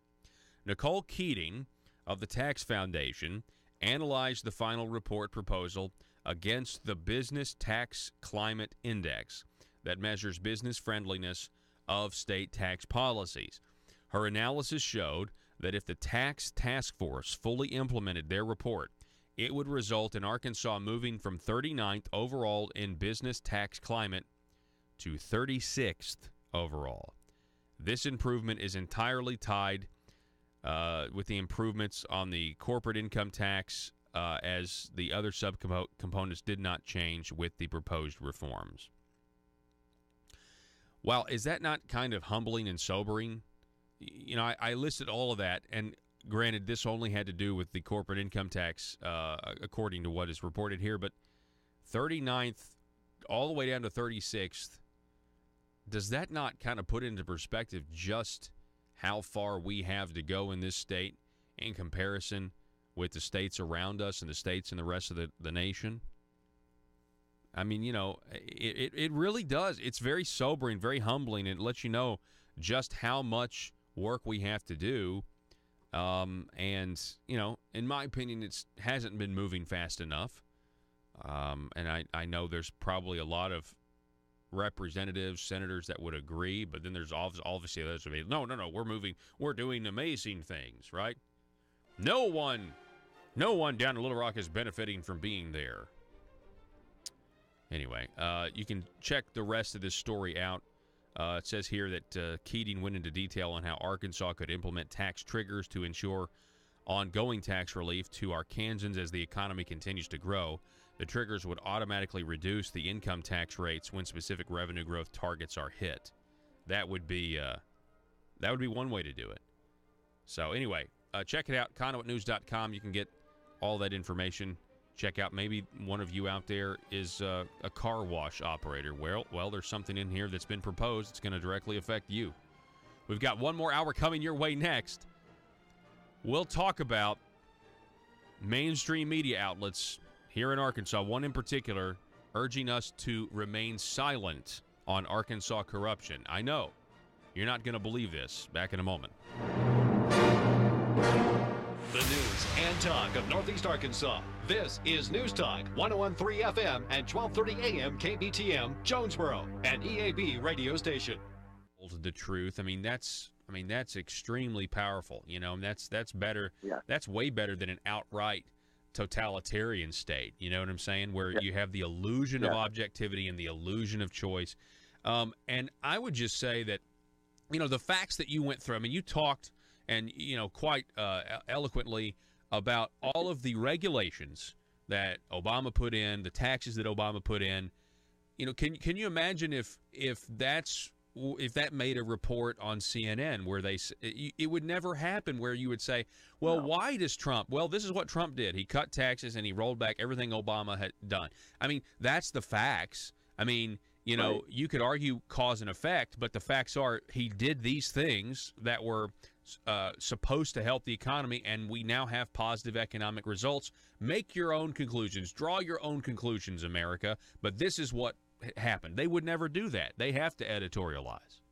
Nicole Keating of the Tax Foundation analyzed the final report proposal against the Business Tax Climate Index that measures business friendliness of state tax policies. Her analysis showed that if the Tax Task Force fully implemented their report, it would result in Arkansas moving from 39th overall in business tax climate to 36th overall. This improvement is entirely tied with the improvements on the corporate income tax, as the other subcomponents did not change with the proposed reforms. Well, is that not kind of humbling and sobering? You know, I listed all of that, and granted, this only had to do with the corporate income tax, according to what is reported here, but 39th all the way down to 36th, does that not kind of put into perspective just how far we have to go in this state in comparison with the states around us and the states in the rest of the nation? I mean, you know, it really does. It's very sobering, very humbling, and it lets you know just how much work we have to do. And, you know, in my opinion, it hasn't been moving fast enough. And I know there's probably a lot of representatives, senators that would agree, but then there's obviously others who say, no, we're doing amazing things, right? No one down in Little Rock is benefiting from being there. Anyway, you can check the rest of this story out. It says here that Keating went into detail on how Arkansas could implement tax triggers to ensure ongoing tax relief to Arkansans as the economy continues to grow. The triggers would automatically reduce the income tax rates when specific revenue growth targets are hit. That would be one way to do it. So anyway, check it out, conduitnews.com. You can get all that information. Check out, maybe one of you out there is a car wash operator. Well, there's something in here that's been proposed that's going to directly affect you. We've got one more hour coming your way next. We'll talk about mainstream media outlets here in Arkansas, one in particular, urging us to remain silent on Arkansas corruption. I know. You're not going to believe this. Back in a moment. The news and talk of Northeast Arkansas. This is News Talk 101.3 FM and 12:30 AM KBTM, Jonesboro, an EAB radio station. The truth. I mean, that's extremely powerful. You know, and that's better. Yeah. That's way better than an outright totalitarian state. You know what I'm saying? Where you have the illusion of objectivity and the illusion of choice. And I would just say that, you know, the facts that you went through. I mean, you talked and, you know, quite eloquently about all of the regulations that Obama put in, the taxes that Obama put in. You know, can you imagine if that made a report on CNN where it would never happen where you would say, well, why does Trump? Well, this is what Trump did. He cut taxes and he rolled back everything Obama had done. I mean, that's the facts. I mean, you know, you could argue cause and effect, but the facts are he did these things that were supposed to help the economy, and we now have positive economic results. Make your own conclusions. Draw your own conclusions, America. But this is what happened. They would never do that. They have to editorialize.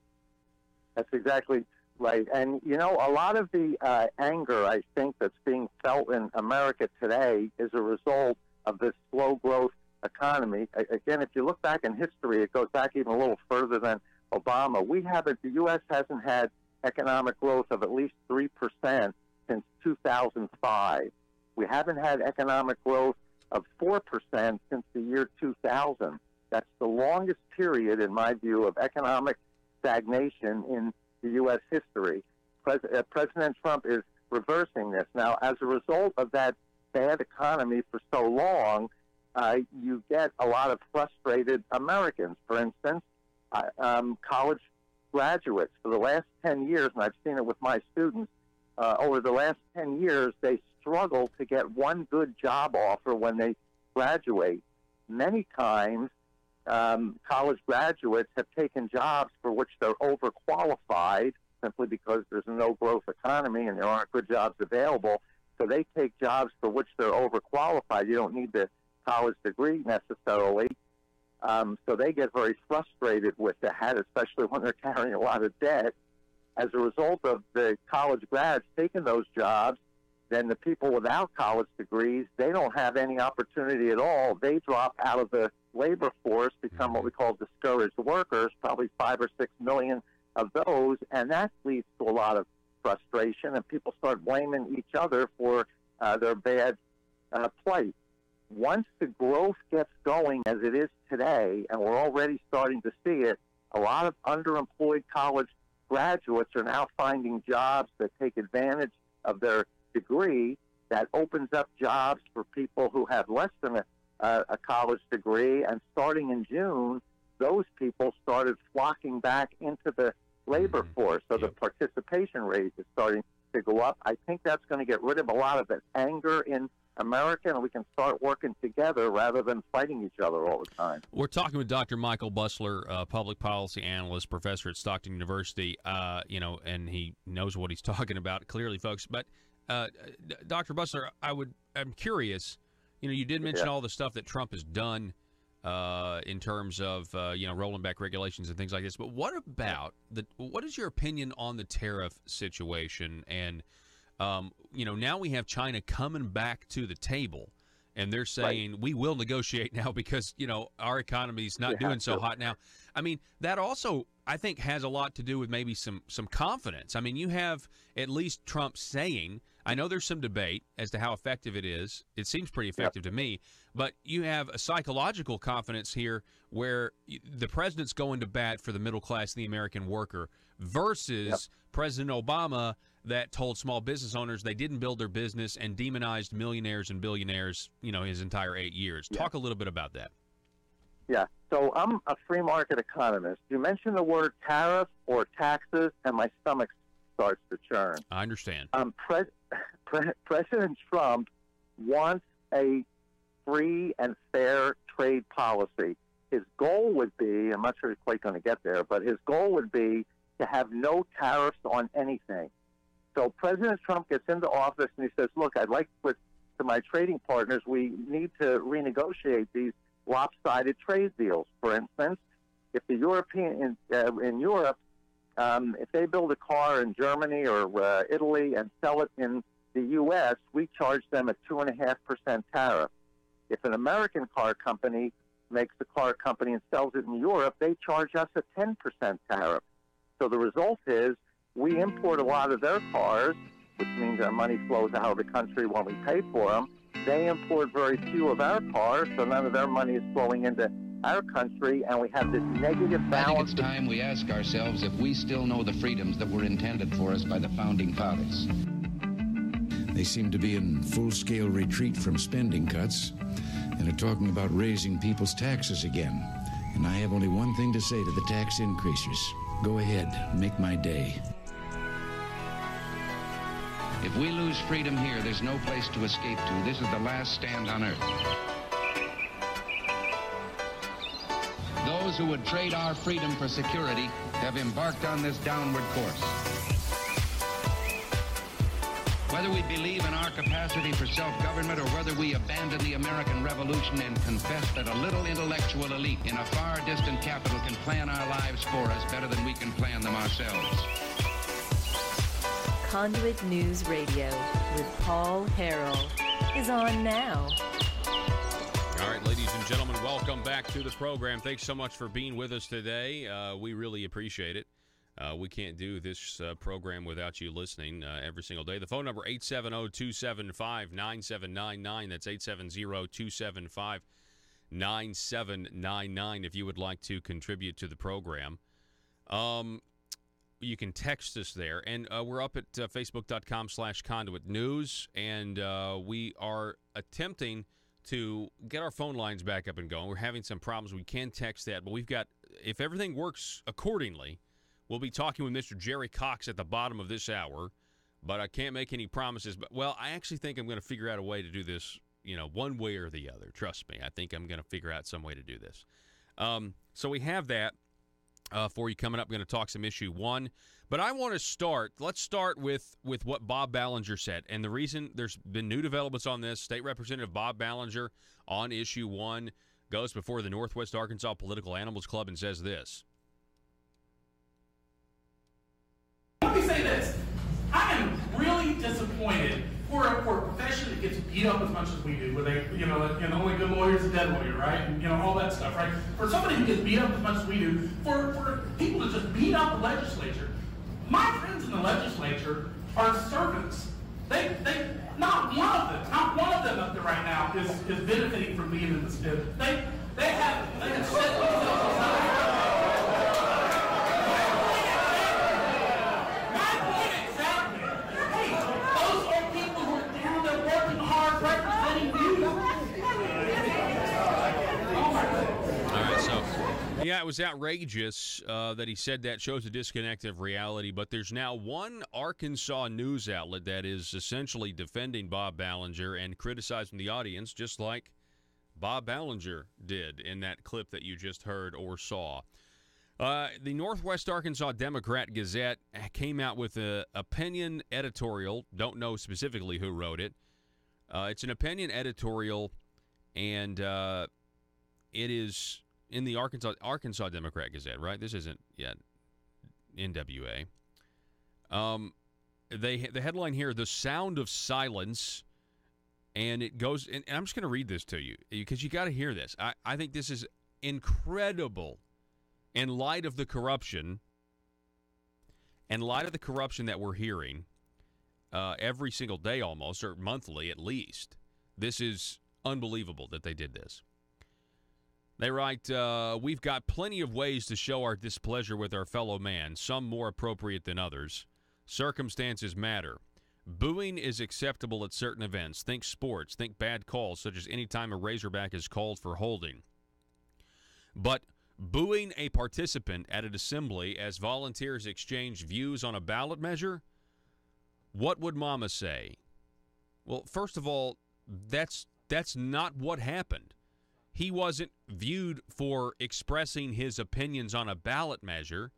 That's exactly right. And, you know, a lot of the anger, I think, that's being felt in America today is a result of this slow growth economy. Again, if you look back in history, it goes back even a little further than Obama. The U.S. hasn't had economic growth of at least 3% since 2005. We haven't had economic growth of 4% since the year 2000. That's the longest period, in my view, of economic stagnation in the U.S. history. President Trump is reversing this. Now, as a result of that bad economy for so long, you get a lot of frustrated Americans. For instance, college graduates for the last 10 years, and I've seen it with my students, over the last 10 years, they struggle to get one good job offer when they graduate. Many times, college graduates have taken jobs for which they're overqualified simply because there's a no-growth economy and there aren't good jobs available. So they take jobs for which they're overqualified. You don't need the college degree necessarily. So they get very frustrated with that, especially when they're carrying a lot of debt. As a result of the college grads taking those jobs, then the people without college degrees, they don't have any opportunity at all. They drop out of the labor force, become what we call discouraged workers, probably 5 or 6 million of those, and that leads to a lot of frustration, and people start blaming each other for their bad plight. Once the growth gets going as it is today, and we're already starting to see it, a lot of underemployed college graduates are now finding jobs that take advantage of their degree. That opens up jobs for people who have less than a college degree, and starting in June, those people started flocking back into the labor force, so the participation rate is starting to go up. I think that's going to get rid of a lot of the anger in America, and we can start working together rather than fighting each other all the time. We're talking with Dr. Michael Busler, public policy analyst, professor at Stockton University, and he knows what he's talking about, clearly, folks. But, Dr. Busler, I'm curious, you did mention all the stuff that Trump has done in terms of, rolling back regulations and things like this. But what is your opinion on the tariff situation? And, now we have China coming back to the table, and they're saying we will negotiate now because, our economy's not doing so hot now. I mean, that also, I think, has a lot to do with maybe some confidence. I mean, you have at least Trump saying, I know there's some debate as to how effective it is. It seems pretty effective to me. But you have a psychological confidence here where the president's going to bat for the middle class and the American worker versus President Obama that told small business owners they didn't build their business and demonized millionaires and billionaires, his entire 8 years. Talk a little bit about that. Yeah. So I'm a free market economist. You mention the word tariff or taxes, and my stomach starts to churn. I understand. President Trump wants a free and fair trade policy. His goal would be, I'm not sure he's quite going to get there, but his goal would be to have no tariffs on anything. So President Trump gets into office and he says, look, I'd like to my trading partners, we need to renegotiate these lopsided trade deals. For instance, if the European in Europe, if they build a car in Germany or Italy and sell it in the U.S., we charge them a 2.5% tariff. If an American car company makes the car company and sells it in Europe, they charge us a 10% tariff. So the result is we import a lot of their cars, which means our money flows out of the country when we pay for them. They import very few of our cars, so none of their money is flowing into our country, and we have this negative balance. I think it's time we ask ourselves if we still know the freedoms that were intended for us by the Founding Fathers. They seem to be in full-scale retreat from spending cuts and are talking about raising people's taxes again. And I have only one thing to say to the tax increasers. Go ahead, make my day. If we lose freedom here, there's no place to escape to. This is the last stand on earth. Those who would trade our freedom for security have embarked on this downward course. Whether we believe in our capacity for self-government or whether we abandon the American Revolution and confess that a little intellectual elite in a far distant capital can plan our lives for us better than we can plan them ourselves. Conduit News Radio with Paul Harrell is on now. All right, ladies and gentlemen, welcome back to the program. Thanks so much for being with us today. We really appreciate it. We can't do this program without you listening every single day. The phone number, 870-275-9799. That's 870-275-9799 if you would like to contribute to the program. You can text us there. And we're up at facebook.com/Conduit News, and we are attempting to get our phone lines back up and going. We're having some problems. We can text that, but we've got, if everything works accordingly, we'll be talking with Mr. Jerry Cox at the bottom of this hour, but I can't make any promises. But, well, I actually think I'm going to figure out a way to do this, one way or the other. Trust me. I think I'm going to figure out some way to do this. So we have that for you coming up. We're going to talk some issue 1. But I want to let's start with what Bob Ballinger said. And the reason there's been new developments on this, State Representative Bob Ballinger on issue 1 goes before the Northwest Arkansas Political Animals Club and says this. Let me say this. I am really disappointed for a profession that gets beat up as much as we do, where they, only good lawyer is a dead lawyer, right? And, all that stuff, right? For somebody who gets beat up as much as we do, for people to just beat up the legislature. My friends in the legislature are servants. They not one of them up there right now is benefiting from being in this business. They have set themselves aside. Yeah, it was outrageous that he said that. Shows a disconnect of reality. But there's now one Arkansas news outlet that is essentially defending Bob Ballinger and criticizing the audience, just like Bob Ballinger did in that clip that you just heard or saw. The Northwest Arkansas Democrat-Gazette came out with an opinion editorial. Don't know specifically who wrote it. It's an opinion editorial, and it is in the Arkansas Democrat-Gazette, right? This isn't yet NWA. The headline here, "The Sound of Silence," and it goes, and I'm just going to read this to you because you got to hear this. I think this is incredible in light of the corruption, that we're hearing every single day almost, or monthly at least. This is unbelievable that they did this. They write, "We've got plenty of ways to show our displeasure with our fellow man, some more appropriate than others. Circumstances matter. Booing is acceptable at certain events. Think sports. Think bad calls, such as any time a Razorback is called for holding. But booing a participant at an assembly as volunteers exchange views on a ballot measure? What would Mama say?" Well, first of all, that's not what happened. He wasn't viewed for expressing his opinions on a ballot measure.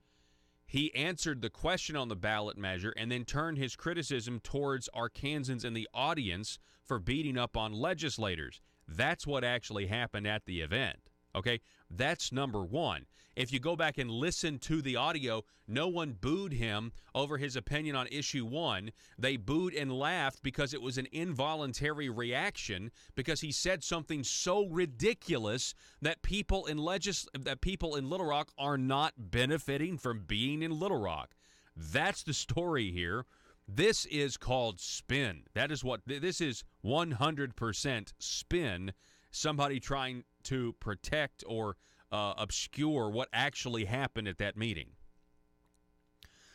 He answered the question on the ballot measure and then turned his criticism towards Arkansans in the audience for beating up on legislators. That's what actually happened at the event, Okay, that's number one. If you go back and listen to the audio, no one booed him over his opinion on issue 1. They booed and laughed because it was an involuntary reaction because he said something so ridiculous that people in Little Rock are not benefiting from being in Little Rock. That's the story here. This is called spin. That is what this is. 100% spin. Somebody trying to protect or obscure what actually happened at that meeting.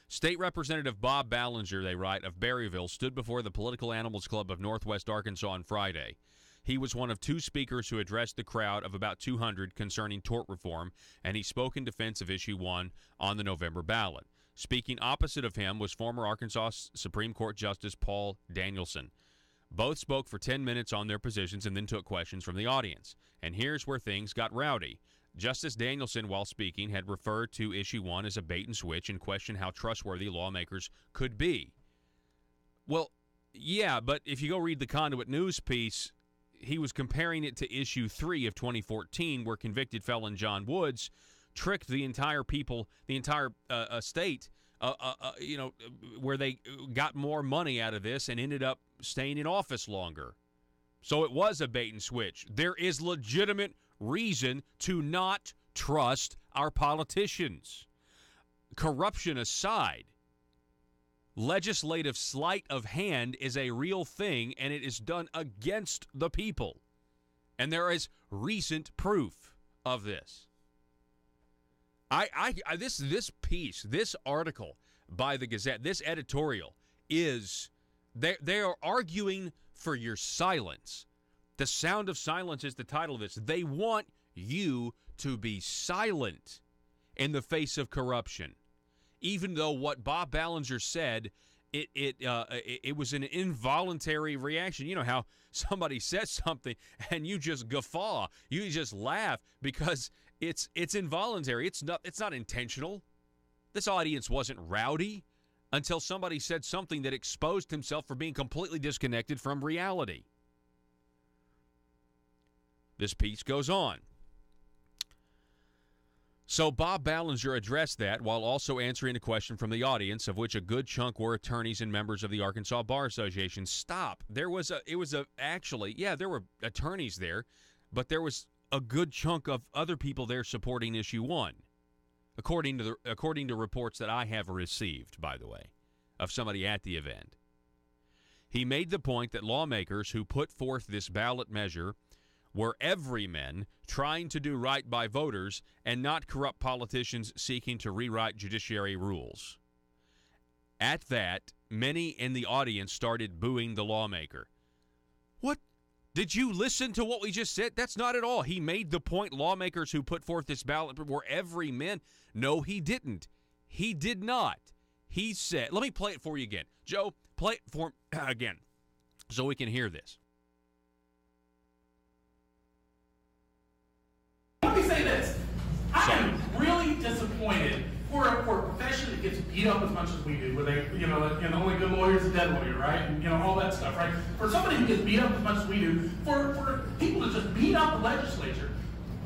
State Representative Bob Ballinger, they write, of Berryville, stood before the Political Animals Club of Northwest Arkansas on Friday. He was one of 2 speakers who addressed the crowd of about 200 concerning tort reform, and he spoke in defense of issue 1 on the November ballot. Speaking opposite of him was former Arkansas Supreme Court Justice Paul Danielson. Both spoke for 10 minutes on their positions and then took questions from the audience. And here's where things got rowdy. Justice Danielson, while speaking, had referred to issue 1 as a bait and switch and questioned how trustworthy lawmakers could be. Well, yeah, but if you go read the Conduit news piece, he was comparing it to issue 3 of 2014, where convicted felon John Woods tricked the entire state, where they got more money out of this and ended up staying in office longer. So it was a bait and switch. There is legitimate reason to not trust our politicians. Corruption aside, legislative sleight of hand is a real thing, and it is done against the people. And there is recent proof of this. This piece, this article by the Gazette, this editorial is they are arguing for your silence. The sound of silence is the title of this. They want you to be silent in the face of corruption, even though what Bob Ballinger said, it was an involuntary reaction. You know how somebody says something and you just guffaw, you just laugh because it's involuntary. It's not intentional. This audience wasn't rowdy until somebody said something that exposed himself for being completely disconnected from reality. This piece goes on. So Bob Ballinger addressed that while also answering a question from the audience, of which a good chunk were attorneys and members of the Arkansas Bar Association. Stop. There were attorneys there, but there was a good chunk of other people there supporting issue 1, according to reports that I have received, by the way, of somebody at the event. He made the point that lawmakers who put forth this ballot measure were everymen trying to do right by voters and not corrupt politicians seeking to rewrite judiciary rules. At that, many in the audience started booing the lawmaker. What? Did you listen to what we just said? That's not at all. He made the point lawmakers who put forth this ballot were everymen. No, he didn't. He did not. He said, let me play it for you again. Joe, play it for again so we can hear this. Let me say this. I am really disappointed for a profession that gets beat up as much as we do, where they, only good lawyer's a dead lawyer, right? And, all that stuff, right? For somebody who gets beat up as much as we do, for people to just beat up the legislature.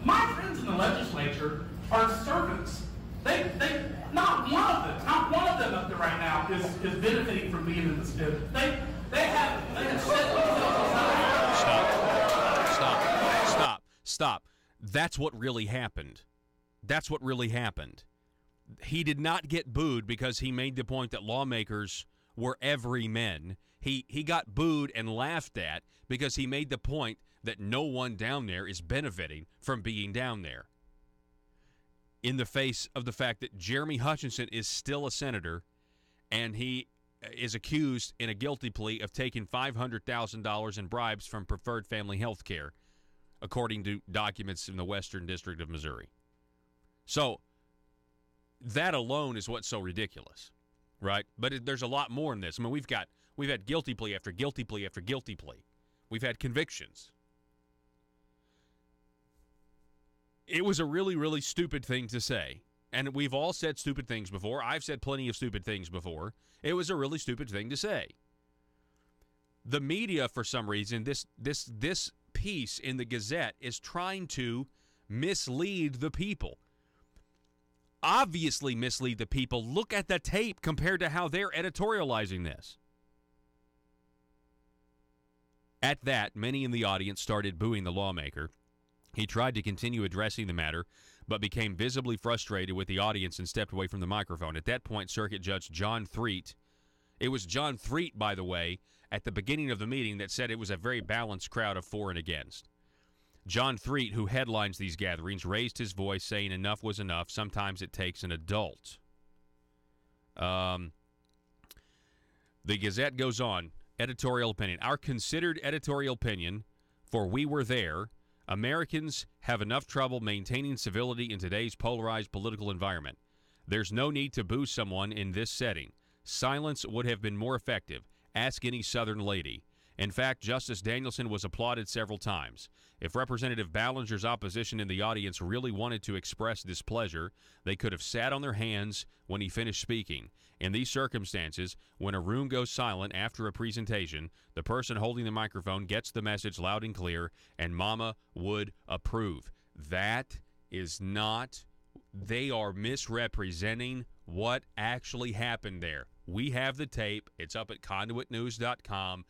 My friends in the legislature are servants. They not one of them up there right now is benefiting from being in this business. They have Stop. That's what really happened. He did not get booed because he made the point that lawmakers were everymen. He got booed and laughed at because he made the point that no one down there is benefiting from being down there. In the face of the fact that Jeremy Hutchinson is still a senator and he is accused in a guilty plea of taking $500,000 in bribes from Preferred Family Health Care, according to documents in the Western District of Missouri. So that alone is what's so ridiculous, right? But there's a lot more in this. I mean, we've had guilty plea after guilty plea after guilty plea. We've had convictions. It was a really, really stupid thing to say. And we've all said stupid things before. I've said plenty of stupid things before. It was a really stupid thing to say. The media, for some reason, this piece in the Gazette is trying to mislead the people. Obviously mislead the people. Look at the tape compared to how they're editorializing this. At that, many in the audience started booing the lawmaker. He tried to continue addressing the matter, but became visibly frustrated with the audience and stepped away from the microphone. At that point, Circuit Judge John Threet, it was John Threet, by the way, at the beginning of the meeting that said it was a very balanced crowd of for and against. John Threet, who headlines these gatherings, raised his voice, saying enough was enough. Sometimes it takes an adult. The Gazette goes on. Editorial opinion. Our considered editorial opinion, for we were there, Americans have enough trouble maintaining civility in today's polarized political environment. There's no need to boo someone in this setting. Silence would have been more effective. Ask any Southern lady. In fact, Justice Danielson was applauded several times. If Representative Ballinger's opposition in the audience really wanted to express displeasure, they could have sat on their hands when he finished speaking. In these circumstances, when a room goes silent after a presentation, the person holding the microphone gets the message loud and clear, and Mama would approve. That is not, they are misrepresenting what actually happened there. We have the tape. It's up at conduitnews.com.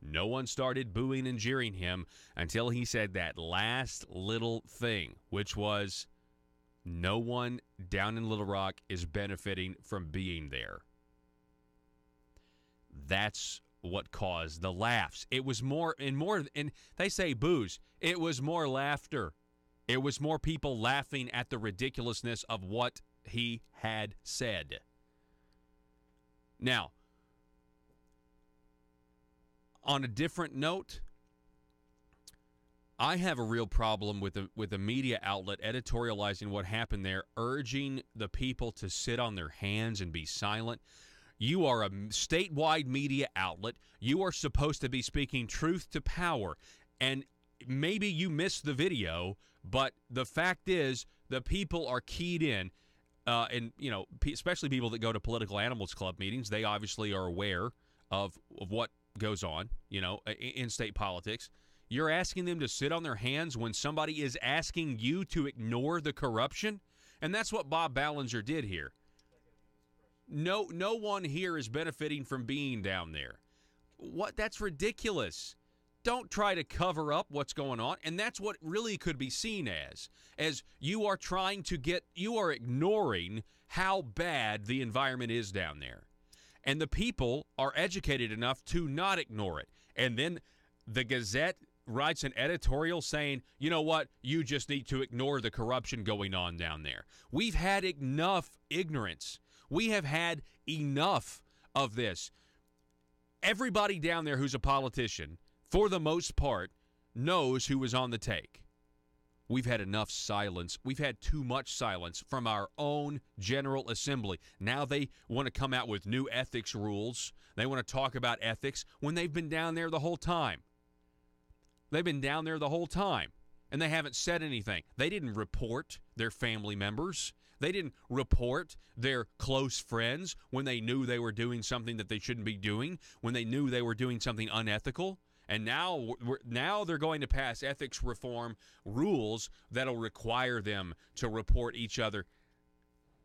No one started booing and jeering him until he said that last little thing, which was no one down in Little Rock is benefiting from being there. That's what caused the laughs. It was more, and they say boos. It was more laughter. It was more people laughing at the ridiculousness of what he had said. Now, on a different note, I have a real problem with a media outlet editorializing what happened there, urging the people to sit on their hands and be silent. You are a statewide media outlet. You are supposed to be speaking truth to power. And maybe you missed the video, but the fact is the people are keyed in. And, you know, especially people that go to Political Animals Club meetings, they obviously are aware of what goes on, you know, in state politics. You're asking them to sit on their hands when somebody is asking you to ignore the corruption? And that's what Bob Ballinger did here. No one here is benefiting from being down there. That's ridiculous. Don't try to cover up what's going on. And that's what really could be seen as you are ignoring how bad the environment is down there. And the people are educated enough to not ignore it. And then the Gazette writes an editorial saying, you know what, you just need to ignore the corruption going on down there. We've had enough ignorance. We have had enough of this. Everybody down there who's a politician, for the most part, knows who was on the take. We've had enough silence. We've had too much silence from our own General Assembly. Now they want to come out with new ethics rules. They want to talk about ethics when they've been down there the whole time. They've been down there the whole time, and they haven't said anything. They didn't report their family members. They didn't report their close friends when they knew they were doing something that they shouldn't be doing, when they knew they were doing something unethical. And now they're going to pass ethics reform rules that'll require them to report each other.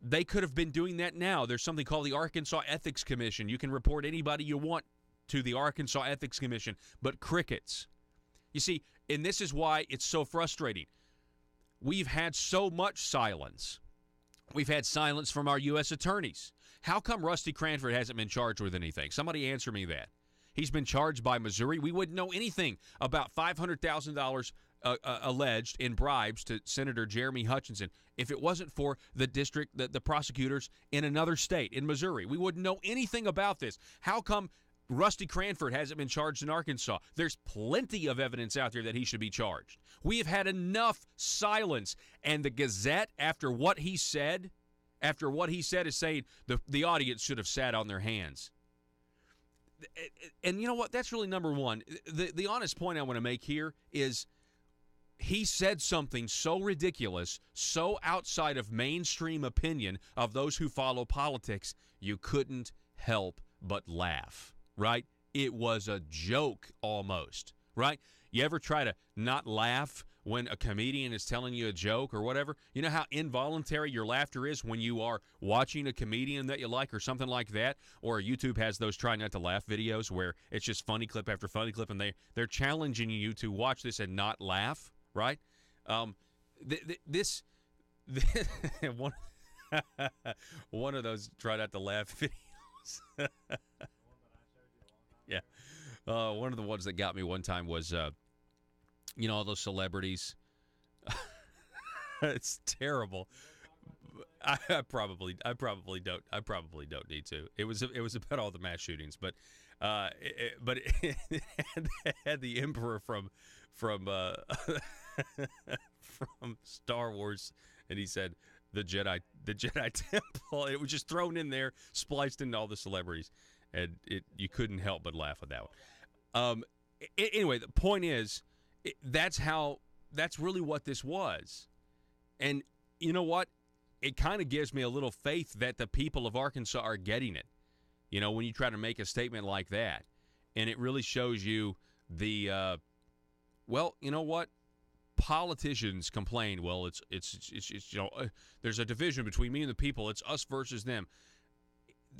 They could have been doing that now. There's something called the Arkansas Ethics Commission. You can report anybody you want to the Arkansas Ethics Commission, but crickets. You see, and this is why it's so frustrating. We've had so much silence. We've had silence from our U.S. attorneys. How come Rusty Cranford hasn't been charged with anything? Somebody answer me that. He's been charged by Missouri. We wouldn't know anything about $500,000 alleged in bribes to Senator Jeremy Hutchinson if it wasn't for the prosecutors in another state, in Missouri. We wouldn't know anything about this. How come Rusty Cranford hasn't been charged in Arkansas? There's plenty of evidence out there that he should be charged. We have had enough silence, and the Gazette, after what he said is saying the audience should have sat on their hands. And you know what? That's really number one. The honest point I want to make here is he said something so ridiculous, so outside of mainstream opinion of those who follow politics, you couldn't help but laugh, right? It was a joke almost, right? You ever try to not laugh when a comedian is telling you a joke or whatever? You know how involuntary your laughter is when you are watching a comedian that you like or something like that? Or YouTube has those try not to laugh videos where it's just funny clip after funny clip, and they're challenging you to watch this and not laugh, right? This one of those try not to laugh videos. Yeah. One of the ones that got me one time was, all those celebrities. It's terrible. I probably don't need to. It was about all the mass shootings, but it had the Emperor from from Star Wars, and he said the Jedi Temple. It was just thrown in there, spliced into all the celebrities, and you couldn't help but laugh at that one. Anyway, the point is, that's really what this was. And you know what? It kind of gives me a little faith that the people of Arkansas are getting it. When you try to make a statement like that, and it really shows you the, well, you know what? Politicians complain, well, it's there's a division between me and the people. It's us versus them.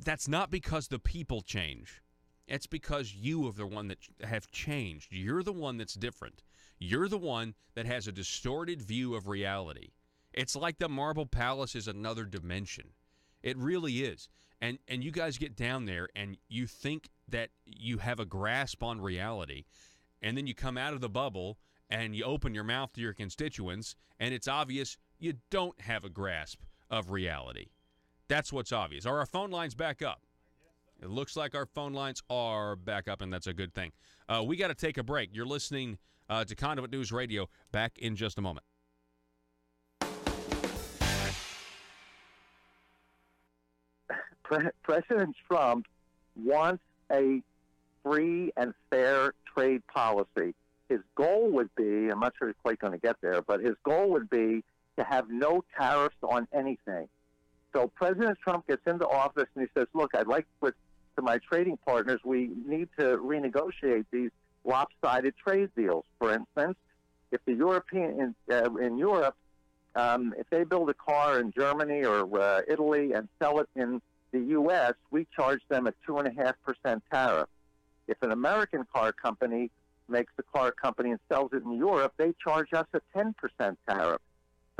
That's not because the people change. It's because you are the one that have changed. You're the one that's different. You're the one that has a distorted view of reality. It's like the Marble Palace is another dimension. It really is. And you guys get down there and you think that you have a grasp on reality, and then you come out of the bubble and you open your mouth to your constituents, and it's obvious you don't have a grasp of reality. That's what's obvious. Are our phone lines back up? It looks like our phone lines are back up, and that's a good thing. We got to take a break. You're listening to Conduit News Radio. Back in just a moment. President Trump wants a free and fair trade policy. His goal would be, I'm not sure he's quite going to get there, but his goal would be to have no tariffs on anything. So President Trump gets into office and he says, look, I'd like to my trading partners, we need to renegotiate these lopsided trade deals. For instance, if the European in Europe, if they build a car in Germany or Italy and sell it in the U.S., we charge them a 2.5% tariff. If an American car company makes the car company and sells it in Europe, they charge us a 10% tariff.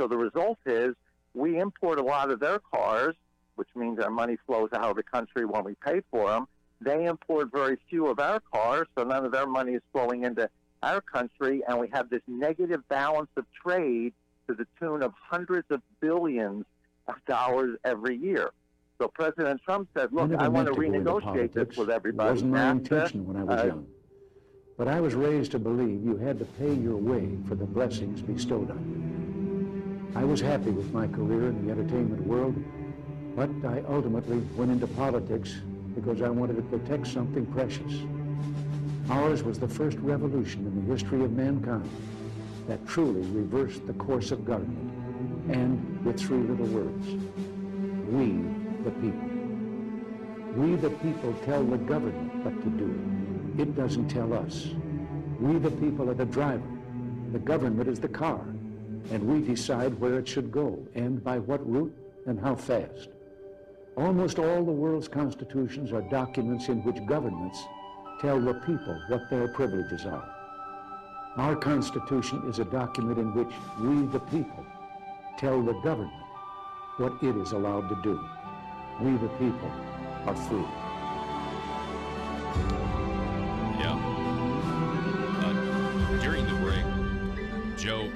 So the result is we import a lot of their cars, which means our money flows out of the country when we pay for them. They import very few of our cars, so none of their money is flowing into our country, and we have this negative balance of trade to the tune of hundreds of billions of dollars every year. So President Trump said, look, I want to renegotiate this with everybody. It wasn't my intention when I was young. But I was raised to believe you had to pay your way for the blessings bestowed on you. I was happy with my career in the entertainment world, but I ultimately went into politics because I wanted to protect something precious. Ours was the first revolution in the history of mankind that truly reversed the course of government, and with three little words: we the people. We the people tell the government what to do. It doesn't tell us. We the people are the driver. The government is the car, and we decide where it should go and by what route and how fast. Almost all the world's constitutions are documents in which governments tell the people what their privileges are. Our Constitution is a document in which we, the people, tell the government what it is allowed to do. We, the people, are free. Yeah. During the break,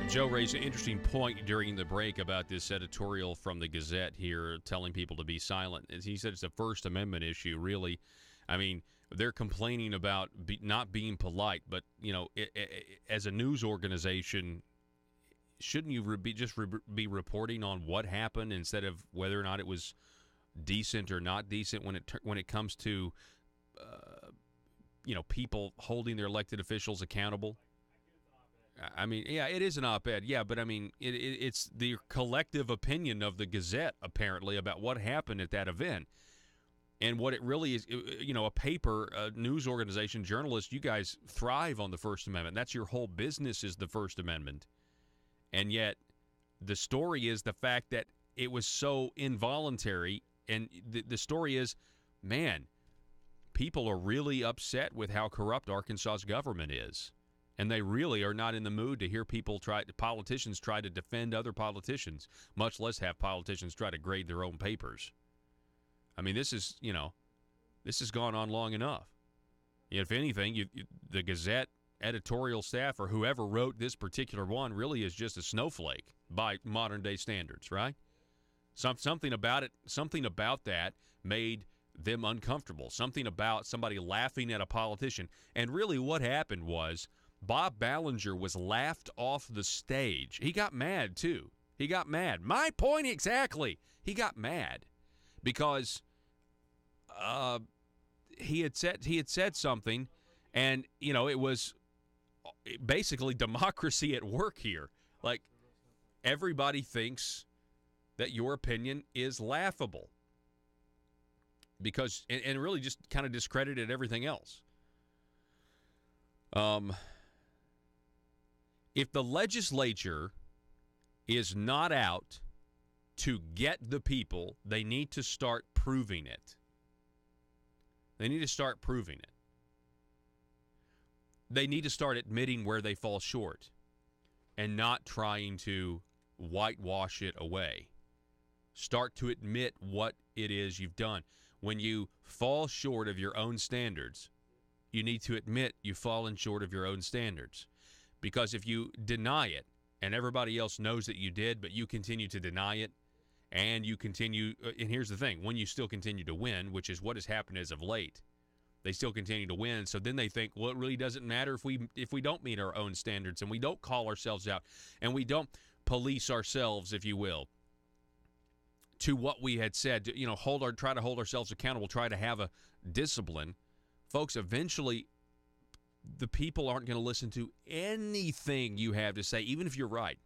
Joe raised an interesting point during the break about this editorial from the Gazette here telling people to be silent. As he said, it's a First Amendment issue, really. I mean, they're complaining about not being polite, but, as a news organization, shouldn't you be reporting on what happened instead of whether or not it was decent or not decent when it comes to people holding their elected officials accountable? I mean, yeah, it is an op-ed, yeah, but I mean, it's the collective opinion of the Gazette apparently about what happened at that event. And what it really is, a paper, a news organization, journalists, you guys thrive on the First Amendment. That's your whole business, is the First Amendment. And yet the story is the fact that it was so involuntary. And the story is, man, people are really upset with how corrupt Arkansas's government is. And they really are not in the mood to hear politicians try to defend other politicians, much less have politicians try to grade their own papers. I mean, this has gone on long enough. If anything, the Gazette editorial staff or whoever wrote this particular one really is just a snowflake by modern-day standards, right? Something about that made them uncomfortable. Something about somebody laughing at a politician. And really what happened was Bob Ballinger was laughed off the stage. He got mad, too. He got mad. My point exactly. He got mad because he had said something, and, it was basically democracy at work here. Like, everybody thinks that your opinion is laughable because, and really just kind of discredited everything else. If the legislature is not out to get the people, they need to start proving it. They need to start proving it. They need to start admitting where they fall short and not trying to whitewash it away. Start to admit what it is you've done. When you fall short of your own standards, you need to admit you've fallen short of your own standards. Because if you deny it and everybody else knows that you did, but you continue to deny it, and you continue, and here's the thing, when you still continue to win, which is what has happened as of late, they still continue to win, so then they think, well, it really doesn't matter if we don't meet our own standards, and we don't call ourselves out, and we don't police ourselves, if you will, to what we had said, try to hold ourselves accountable, try to have a discipline. Folks, eventually the people aren't going to listen to anything you have to say, even if you're right.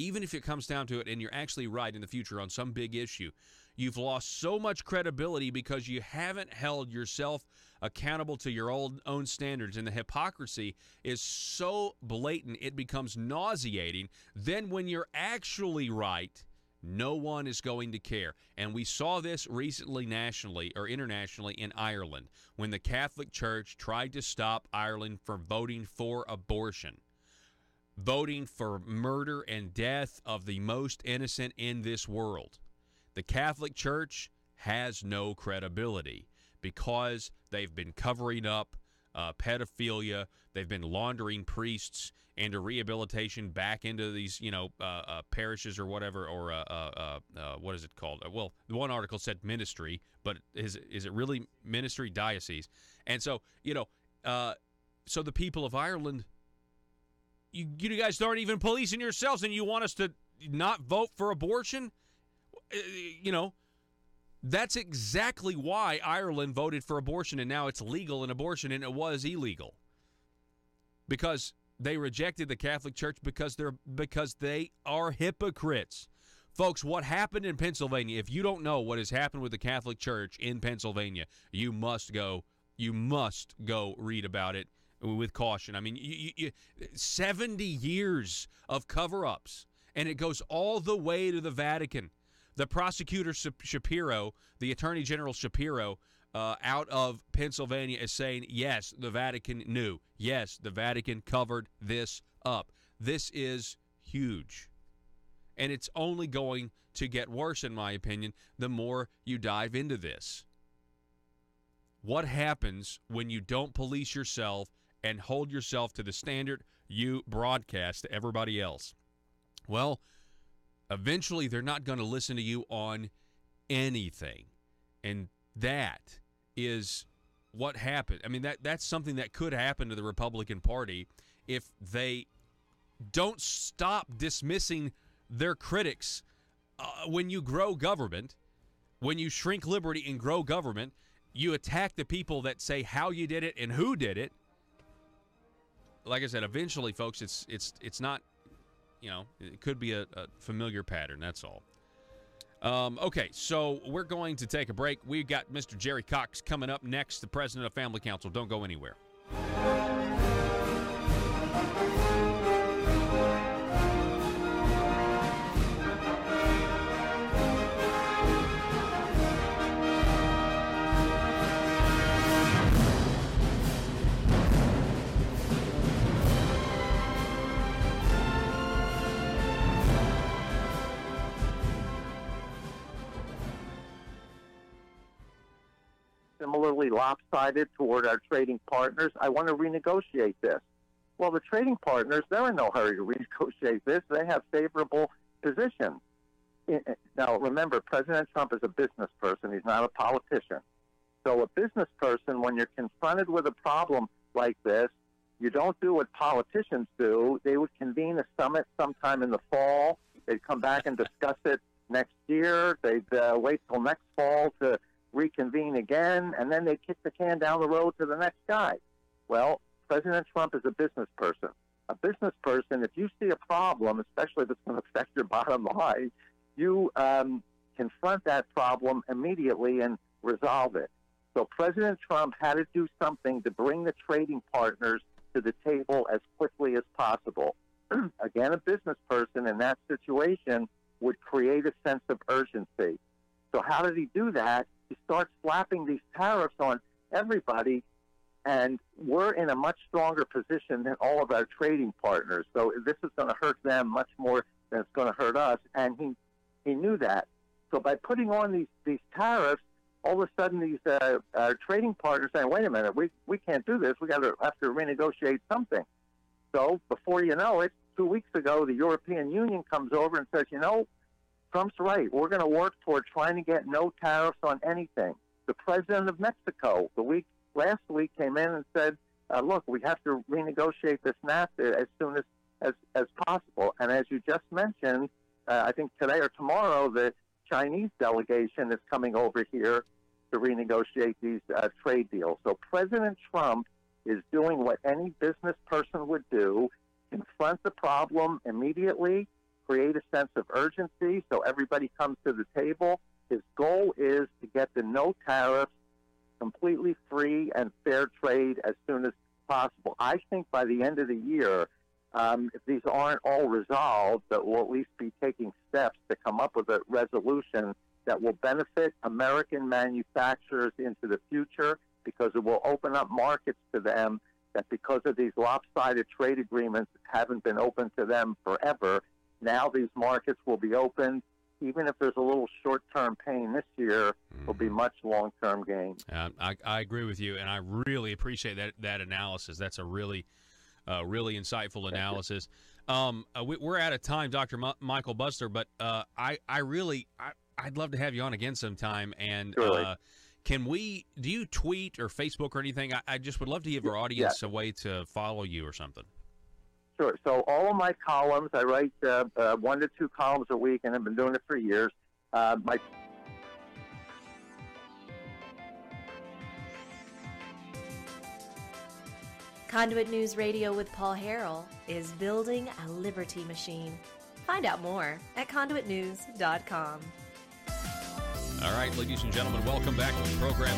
Even if it comes down to it and you're actually right in the future on some big issue. You've lost so much credibility because you haven't held yourself accountable to your own standards, and the hypocrisy is so blatant it becomes nauseating. Then when you're actually right, no one is going to care. And we saw this recently nationally or internationally in Ireland when the Catholic Church tried to stop Ireland from voting for abortion, voting for murder and death of the most innocent in this world. The Catholic Church has no credibility because they've been covering up pedophilia. They've been laundering priests into rehabilitation back into these, parishes or whatever, or what is it called? Well, the one article said ministry, but is it really ministry? Diocese. And so, so the people of Ireland, you guys aren't even policing yourselves, and you want us to not vote for abortion? That's exactly why Ireland voted for abortion, and now it's legal in abortion, and it was illegal. Because they rejected the Catholic Church because they are hypocrites. Folks, what happened in Pennsylvania, if you don't know what has happened with the Catholic Church in Pennsylvania, you must go read about it with caution. I mean, 70 years of cover-ups, and it goes all the way to the Vatican. The prosecutor Shapiro, the Attorney General Shapiro, out of Pennsylvania is saying, yes, the Vatican knew. Yes, the Vatican covered this up. This is huge. And it's only going to get worse, in my opinion, the more you dive into this. What happens when you don't police yourself and hold yourself to the standard you broadcast to everybody else? Well, eventually they're not going to listen to you on anything. And that is what happened. I mean, that's something that could happen to the Republican Party if they don't stop dismissing their critics. When you grow government, when you shrink liberty and grow government, you attack the people that say how you did it and who did it. Like I said, eventually, folks, it's not, it could be a familiar pattern, that's all. Okay, so we're going to take a break. We've got Mr. Jerry Cox coming up next, the president of Family Council. Don't go anywhere. similarly lopsided toward our trading partners. I want to renegotiate this. Well, the trading partners, they're in no hurry to renegotiate this. They have favorable positions. Now, remember, President Trump is a business person. He's not a politician. So a business person, when you're confronted with a problem like this, you don't do what politicians do. They would convene a summit sometime in the fall. They'd come back and discuss it next year. They'd wait till next fall to reconvene again, and then they'd kick the can down the road to the next guy. Well, President Trump is a business person. A business person, if you see a problem, especially if it's going to affect your bottom line, you confront that problem immediately and resolve it. So President Trump had to do something to bring the trading partners to the table as quickly as possible. Again, a business person in that situation would create a sense of urgency. So how did he do that? He starts slapping these tariffs on everybody, and we're in a much stronger position than all of our trading partners. So this is going to hurt them much more than it's going to hurt us, and he knew that. So by putting on these tariffs, all of a sudden these trading partners saying, wait a minute, we can't do this. We have to renegotiate something. So before you know it, 2 weeks ago, the European Union comes over and says, Trump's right. We're going to work toward trying to get no tariffs on anything. The president of Mexico last week came in and said, look, we have to renegotiate this NAFTA as soon as possible. And as you just mentioned, I think today or tomorrow, the Chinese delegation is coming over here to renegotiate these trade deals. So President Trump is doing what any business person would do, confront the problem immediately, create a sense of urgency so everybody comes to the table. His goal is to get the no tariffs, completely free and fair trade as soon as possible. I think by the end of the year, if these aren't all resolved, that we'll at least be taking steps to come up with a resolution that will benefit American manufacturers into the future, because it will open up markets to them that, because of these lopsided trade agreements, haven't been open to them forever. Now these markets will be open. Even if there's a little short-term pain this year, will be much long-term gain. I agree with you, and I really appreciate that analysis. That's a really insightful analysis. We're out of time, Dr. Michael Buster, but I'd love to have you on again sometime. And do you tweet or Facebook or anything? I just would love to give our audience a way to follow you or something. Sure. So all of my columns, I write 1 to 2 columns a week, and I've been doing it for years. Conduit News Radio with Paul Harrell is building a liberty machine. Find out more at conduitnews.com. All right, ladies and gentlemen, welcome back to the program.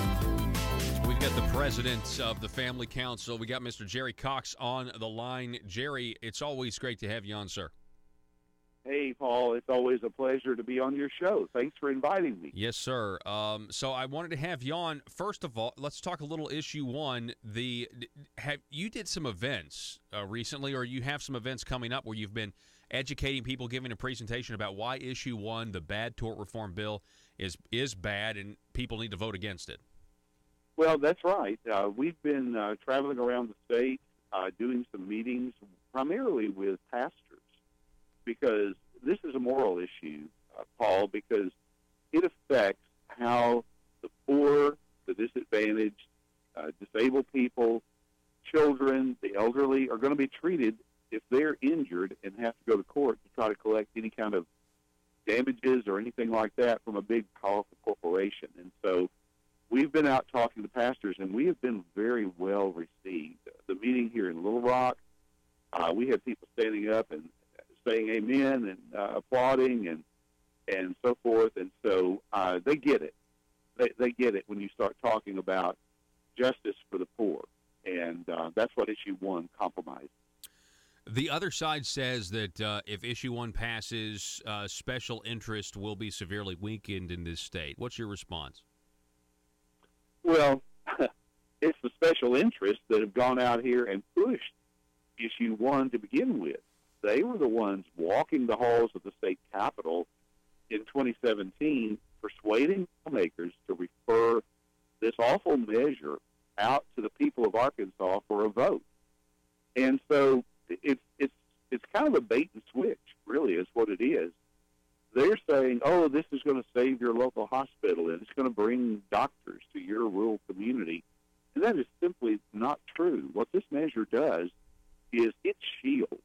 We've got the president of the Family Council. We got Mr. Jerry Cox on the line. Jerry, it's always great to have you on, sir. Hey, Paul, it's always a pleasure to be on your show. Thanks for inviting me. Yes, sir. So I wanted to have you on. First of all, let's talk a little issue one. You did some events recently, or you have some events coming up where you've been educating people, giving a presentation about why issue one, the bad tort reform bill, is bad and people need to vote against it. Well, that's right. We've been traveling around the state, doing some meetings, primarily with pastors, because this is a moral issue, Paul, because it affects how the poor, the disadvantaged, disabled people, children, the elderly are going to be treated if they're injured and have to go to court to try to collect any kind of damages or anything like that from a big, powerful corporation. And so we've been out talking to pastors, and we have been very well received. The meeting here in Little Rock, we had people standing up and saying amen and applauding and so forth. And so they get it. They get it when you start talking about justice for the poor. And that's what issue one compromised. The other side says that if issue one passes, special interest will be severely weakened in this state. What's your response? Well, it's the special interests that have gone out here and pushed issue one to begin with. They were the ones walking the halls of the state capitol in 2017, persuading lawmakers to refer this awful measure out to the people of Arkansas for a vote. And so it's kind of a bait and switch, really, is what it is. They're saying, oh, this is going to save your local hospital, and it's going to bring doctors to your rural community. And that is simply not true. What this measure does is it shields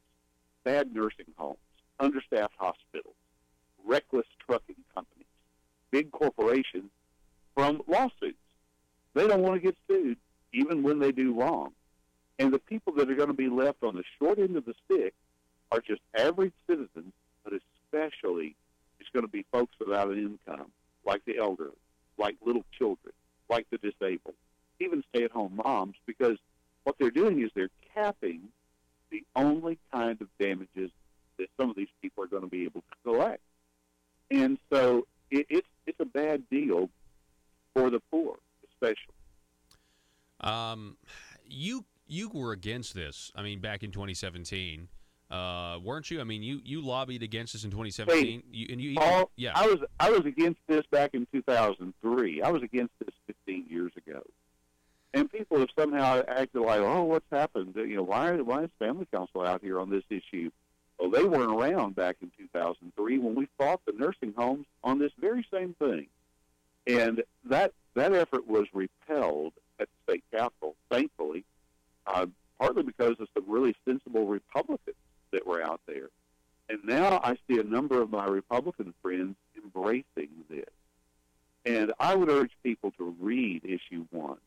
bad nursing homes, understaffed hospitals, reckless trucking companies, big corporations from lawsuits. They don't want to get sued even when they do wrong. And the people that are going to be left on the short end of the stick are just average citizens, but especially it's going to be folks without an income, like the elderly, like little children, like the disabled, even stay-at-home moms, because what they're doing is they're capping the only kind of damages that some of these people are going to be able to collect. And so it's a bad deal for the poor, especially. You were against this, I mean, back in 2017, weren't you? I mean, you lobbied against this in 2017. Hey, Paul, yeah. I was against this back in 2003. I was against this 15 years ago. And people have somehow acted like, oh, what's happened? You know, why is Family Council out here on this issue? Well, they weren't around back in 2003 when we fought the nursing homes on this very same thing. And that effort was repelled at the state capitol, thankfully, partly because of some really sensible Republicans that were out there. And now I see a number of my Republican friends embracing this. And I would urge people to read Issue 1.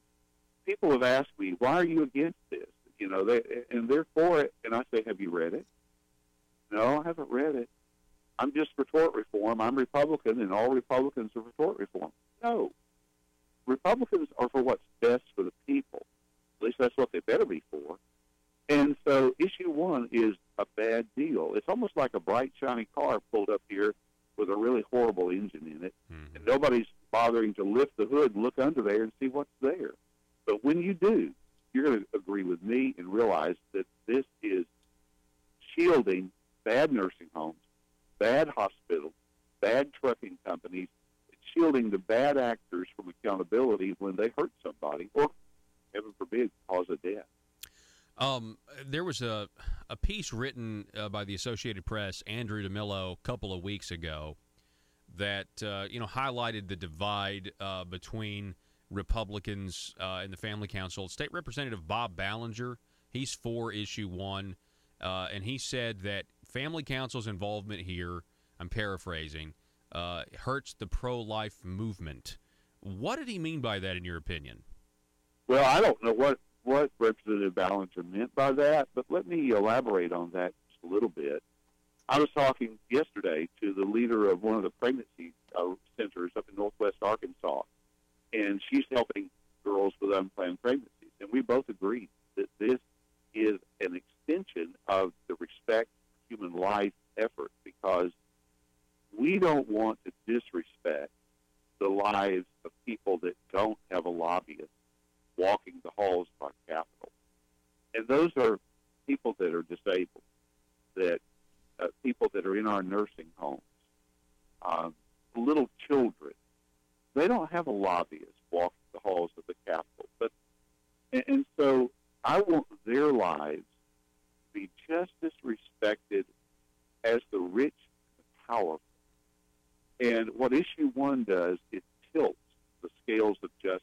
People have asked me, why are you against this? You know, and they're for it. And I say, have you read it? No, I haven't read it. I'm just for tort reform. I'm Republican, and all Republicans are for tort reform. No. Republicans are for what's best for the people. At least that's what they better be for. And so Issue 1 is a bad deal. It's almost like a bright, shiny car pulled up here with a really horrible engine in it, and nobody's bothering to lift the hood and look under there and see what's there. But when you do, you're going to agree with me and realize that this is shielding bad nursing homes, bad hospitals, bad trucking companies. It's shielding the bad actors from accountability when they hurt somebody or, heaven forbid, cause a death. There was a piece written by the Associated Press, Andrew DeMillo, a couple of weeks ago that highlighted the divide between Republicans in the Family Council. State Representative Bob Ballinger, he's for Issue 1, and he said that Family Council's involvement here, I'm paraphrasing, hurts the pro-life movement. What did he mean by that, in your opinion? Well, I don't know what Representative Ballinger meant by that, but let me elaborate on that just a little bit. I was talking yesterday to the leader of one of the pregnancy centers up in northwest Arkansas, and she's helping girls with unplanned pregnancies. And we both agreed that this is an extension of the Respect Human Life effort, because we don't want to disrespect the lives of people that don't have a lobbyist walking the halls of our Capitol. And those are people that are disabled, that people that are in our nursing homes, little children. They don't have a lobbyist walking the halls of the Capitol. And so I want their lives to be just as respected as the rich and the powerful. And what Issue 1 does, it tilts the scales of justice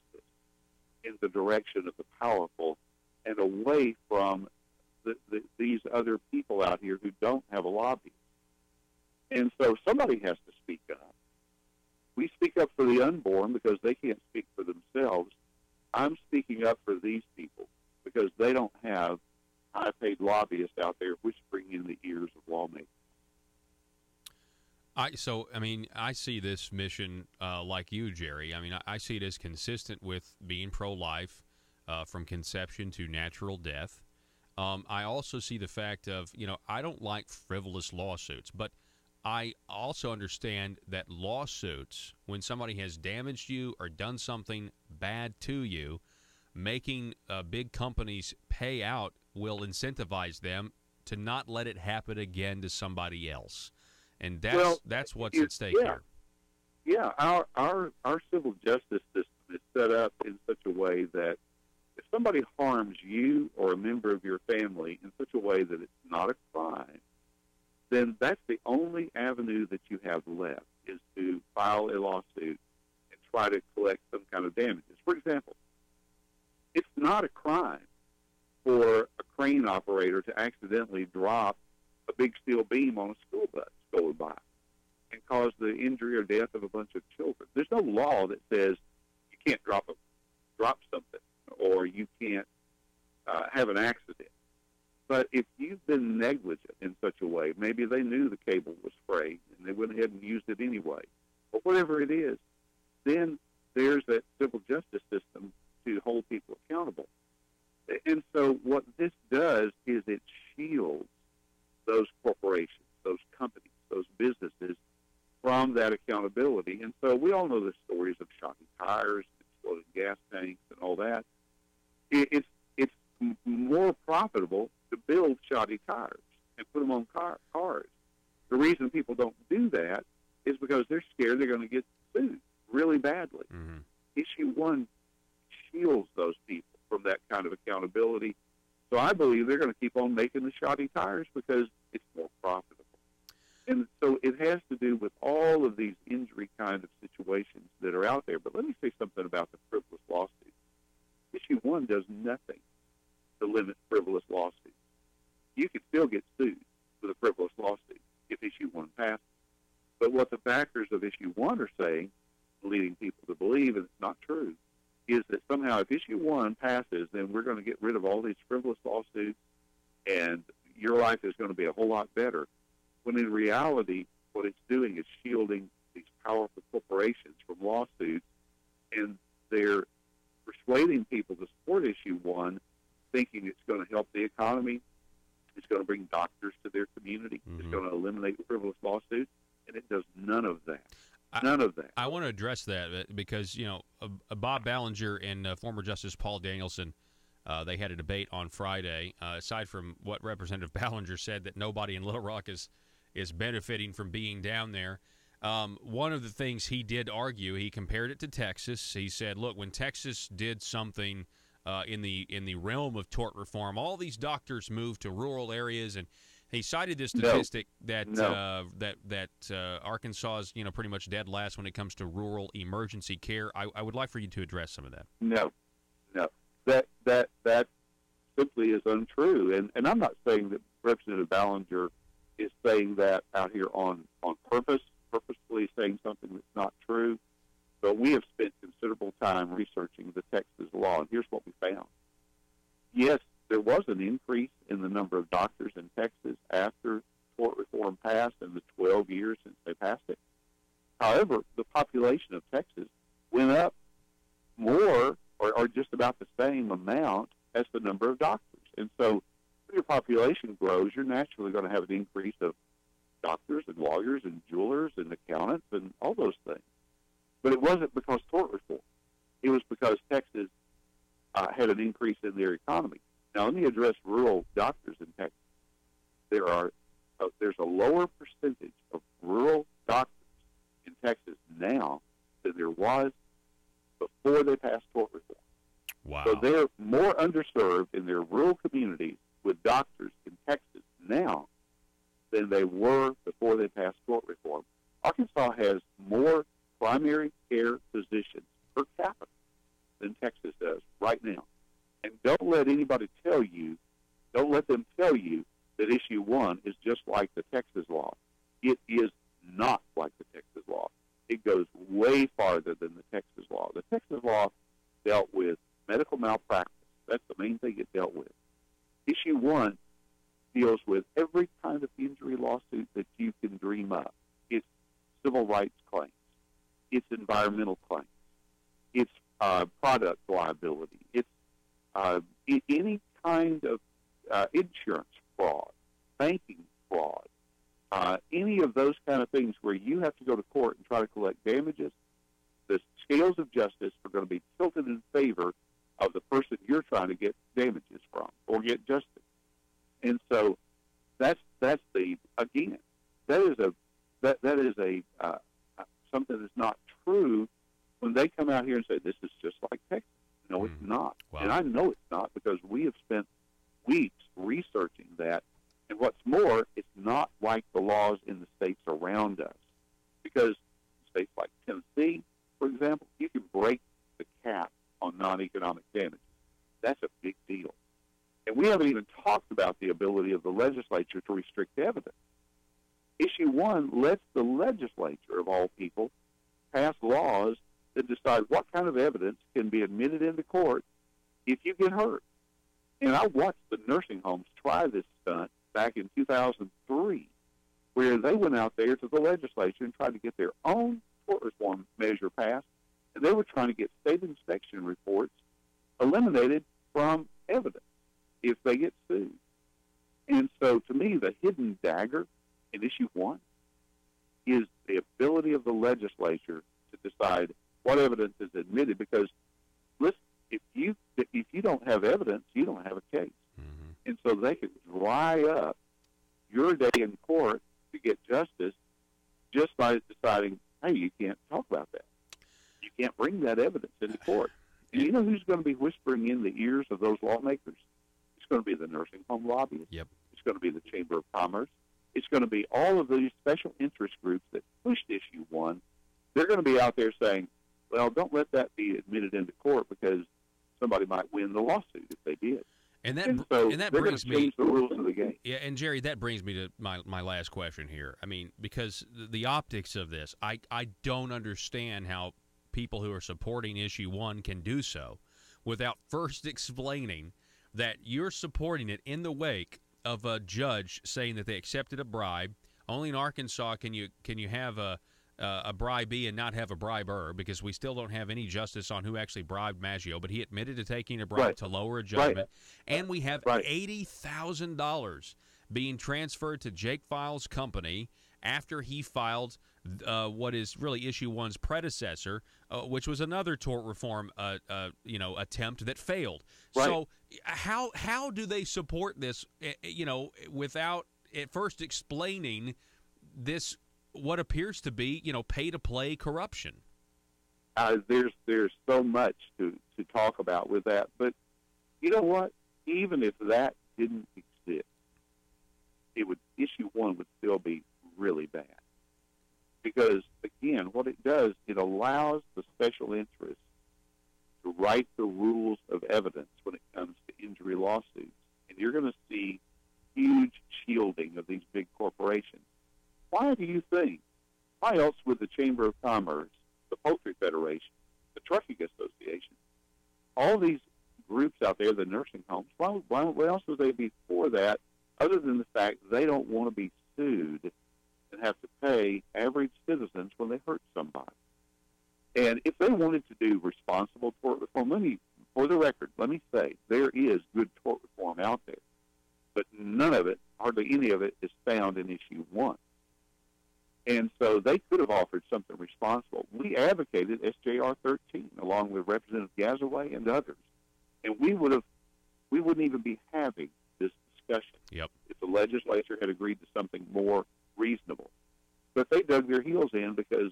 in the direction of the powerful and away from these other people out here who don't have a lobby. And so somebody has to speak up. We speak up for the unborn because they can't speak for themselves. I'm speaking up for these people because they don't have high-paid lobbyists out there whispering in the ears of lawmakers. I see this mission like you, Jerry. I mean, I see it as consistent with being pro-life from conception to natural death. I also see the fact of, I don't like frivolous lawsuits, but I also understand that lawsuits, when somebody has damaged you or done something bad to you, making big companies pay out will incentivize them to not let it happen again to somebody else. And that's what's at stake here. Yeah, our civil justice system is set up in such a way that if somebody harms you or a member of your family in such a way that it's not a crime, then that's the only avenue that you have left, is to file a lawsuit and try to collect some kind of damages. For example, it's not a crime for a crane operator to accidentally drop a big steel beam on a school bus going by and cause the injury or death of a bunch of children. There's no law that says you can't drop something or you can't have an accident. But if you've been negligent in such a way, maybe they knew the cable was frayed and they went ahead and used it anyway, or whatever it is, then there's that civil justice system to hold people accountable. And so what this does is it shields those corporations, those companies, those businesses from that accountability. And so we all know the stories of shocking tires, exploding gas tanks, and all that. It's more profitable to build shoddy tires and put them on cars. The reason people don't do that is because they're scared they're going to get sued really badly. Mm-hmm. Issue 1 shields those people from that kind of accountability. So I believe they're going to keep on making the shoddy tires because it's more profitable. And so it has to do with all of these injury kind of situations that are out there. But let me say something about the frivolous lawsuit. Issue 1 does nothing to limit frivolous lawsuits. You can still get sued with a frivolous lawsuit if Issue 1 passes. But what the backers of Issue 1 are saying, leading people to believe, and it's not true, is that somehow if Issue 1 passes, then we're going to get rid of all these frivolous lawsuits and your life is going to be a whole lot better. When in reality, what it's doing is shielding these powerful corporations from lawsuits, and they're persuading people to support Issue 1, thinking it's going to help the economy, it's going to bring doctors to their community, it's going to eliminate frivolous lawsuits, and it does none of that. None of that. I want to address that because, Bob Ballinger and former Justice Paul Danielson, they had a debate on Friday. Aside from what Representative Ballinger said, that nobody in Little Rock is benefiting from being down there, one of the things he did argue, he compared it to Texas. He said, look, when Texas did something in the realm of tort reform, all these doctors moved to rural areas, and he cited this statistic that Arkansas is pretty much dead last when it comes to rural emergency care. I would like for you to address some of that. No, that simply is untrue, and I'm not saying that Representative Ballinger is saying that out here on purposefully saying something that's not true. But we have spent considerable time researching the Texas law, and here's what we found. Yes, there was an increase in the number of doctors in Texas after tort reform passed in the 12 years since they passed it. However, the population of Texas went up more or just about the same amount as the number of doctors. And so when your population grows, you're naturally going to have an increase of doctors and lawyers and jewelers and accountants and all those things. But it wasn't because tort reform. It was because Texas had an increase in their economy. Now, let me address rural doctors in Texas. There's a lower percentage of rural doctors in Texas now than there was before they passed tort reform. Wow. So they're more underserved in their rural communities with doctors in Texas now than they were before they passed tort reform. Arkansas has more primary care physicians per capita than Texas does right now. And don't let them tell you that Issue 1 is just like the Texas law. It is not like the Texas law. It goes way farther than the Texas law. The Texas law dealt with medical malpractice. That's the main thing it dealt with. Issue 1 deals with every kind of injury lawsuit that you can dream up. It's civil rights claims. It's environmental claims. It's product liability. It's any kind of insurance fraud, banking fraud, any of those kind of things where you have to go to court and try to collect damages. The scales of justice are going to be tilted in favor of the person you're trying to get damages from or get justice. And so that's something that's not true when they come out here and say this is No, it's not. Wow. And I know it's not because we have spent weeks researching that. And what's more, it's not like the laws in the states around us. Because states like Tennessee, for example, you can break the cap on non-economic damages. That's a big deal. And we haven't even talked about the ability of the legislature to restrict evidence. Issue 1 lets the legislature, of all people, pass laws that decide what kind of evidence can be admitted into court if you get hurt. And I watched the nursing homes try this stunt back in 2003, where they went out there to the legislature and tried to get their own tort reform measure passed, and they were trying to get state inspection reports eliminated from evidence if they get sued. And so, to me, the hidden dagger in issue 1 is the ability of the legislature to decide what evidence is admitted. Because, listen, if you don't have evidence, you don't have a case. Mm-hmm. And so they can dry up your day in court to get justice just by deciding, hey, you can't talk about that. You can't bring that evidence into court. And you know who's going to be whispering in the ears of those lawmakers? It's going to be the nursing home lobbyists. Yep. It's going to be the Chamber of Commerce. It's going to be all of these special interest groups that pushed issue 1. They're going to be out there saying, well, don't let that be admitted into court because somebody might win the lawsuit if they did. And that they're brings going to change me the rules of the game. Yeah, and Jerry, that brings me to my last question here. I mean, because the optics of this, I don't understand how people who are supporting issue 1 can do so without first explaining that you're supporting it in the wake of a judge saying that they accepted a bribe. Only in Arkansas can you have a bribee and not have a briber, because we still don't have any justice on who actually bribed Maggio, but he admitted to taking a bribe to lower a judgment. Right. And we have $80,000 being transferred to Jake Files' company after he filed what is really issue 1's predecessor, which was another tort reform attempt that failed. Right. So how do they support this, without at first explaining this, what appears to be, pay-to-play corruption? There's so much to talk about with that. But you know what? Even if that didn't exist, issue 1 would still be really bad. Because, again, what it does, it allows the special interests to write the rules of evidence when it comes to injury lawsuits. And you're going to see huge shielding of these big corporations. Why do you think? Why else would the Chamber of Commerce, the Poultry Federation, the Trucking Association, all these groups out there, the nursing homes, why else would they be for that, other than the fact they don't want to be sued and have to pay average citizens when they hurt somebody? And if they wanted to do responsible tort reform, for the record, let me say, there is good tort reform out there. But none of it, hardly any of it, is found in issue 1. And so they could have offered something responsible. We advocated SJR 13 along with Representative Gazaway and others. And we wouldn't even be having this discussion if the legislature had agreed to something more reasonable. But they dug their heels in because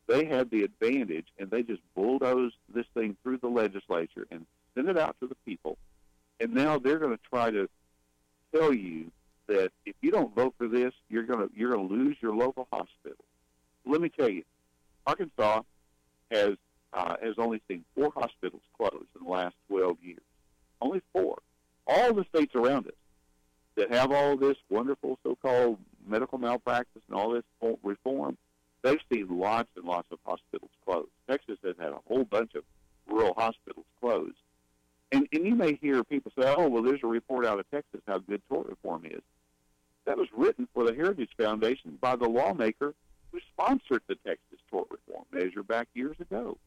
they had the advantage, and they just bulldozed this thing through the legislature and sent it out to the people. And now they're going to try to tell you that if you don't vote for this, you're going to lose your local hospital. Let me tell you, Arkansas has only seen 4 hospitals close in the last 12 years. Only 4. All the states around us that have all this wonderful so-called medical malpractice and all this reform, they've seen lots and lots of hospitals close. Texas has had a whole bunch of rural hospitals closed. And you may hear people say, oh, well, there's a report out of Texas how good tort reform is. That was written for the Heritage Foundation by the lawmaker who sponsored the Texas tort reform measure back years ago.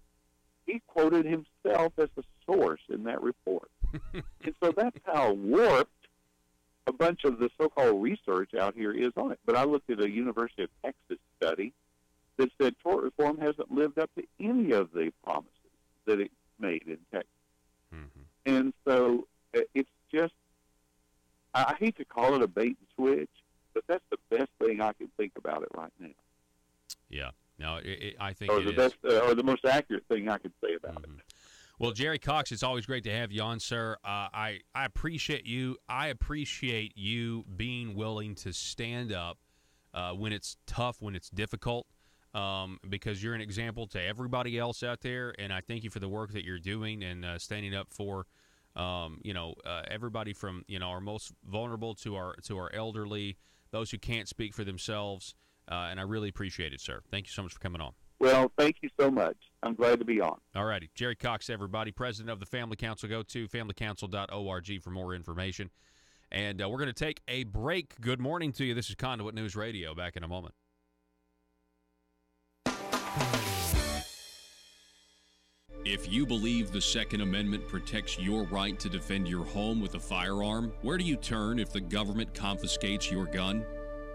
He quoted himself as the source in that report. And so that's how warped a bunch of the so-called research out here is on it. But I looked at a University of Texas study that said tort reform hasn't lived up to any of the promises that it made in Texas. Mm-hmm. And so it's just, I hate to call it a bait and switch, but that's the best thing I can think about it right now. Yeah. No, I think or it the is. best, or the most accurate thing I can say about it. Well, Jerry Cox, it's always great to have you on, sir. I appreciate you. I appreciate you being willing to stand up when it's tough, when it's difficult, because you're an example to everybody else out there, and I thank you for the work that you're doing and standing up for everybody from our most vulnerable to our elderly, those who can't speak for themselves, and I really appreciate it, sir. Thank you so much for coming on. Well, thank you so much. I'm glad to be on. All righty. Jerry Cox, everybody, president of the Family Council. Go to familycouncil.org for more information. And we're going to take a break. Good morning to you. This is Conduit News Radio. Back in a moment. If you believe the Second Amendment protects your right to defend your home with a firearm, where do you turn if the government confiscates your gun?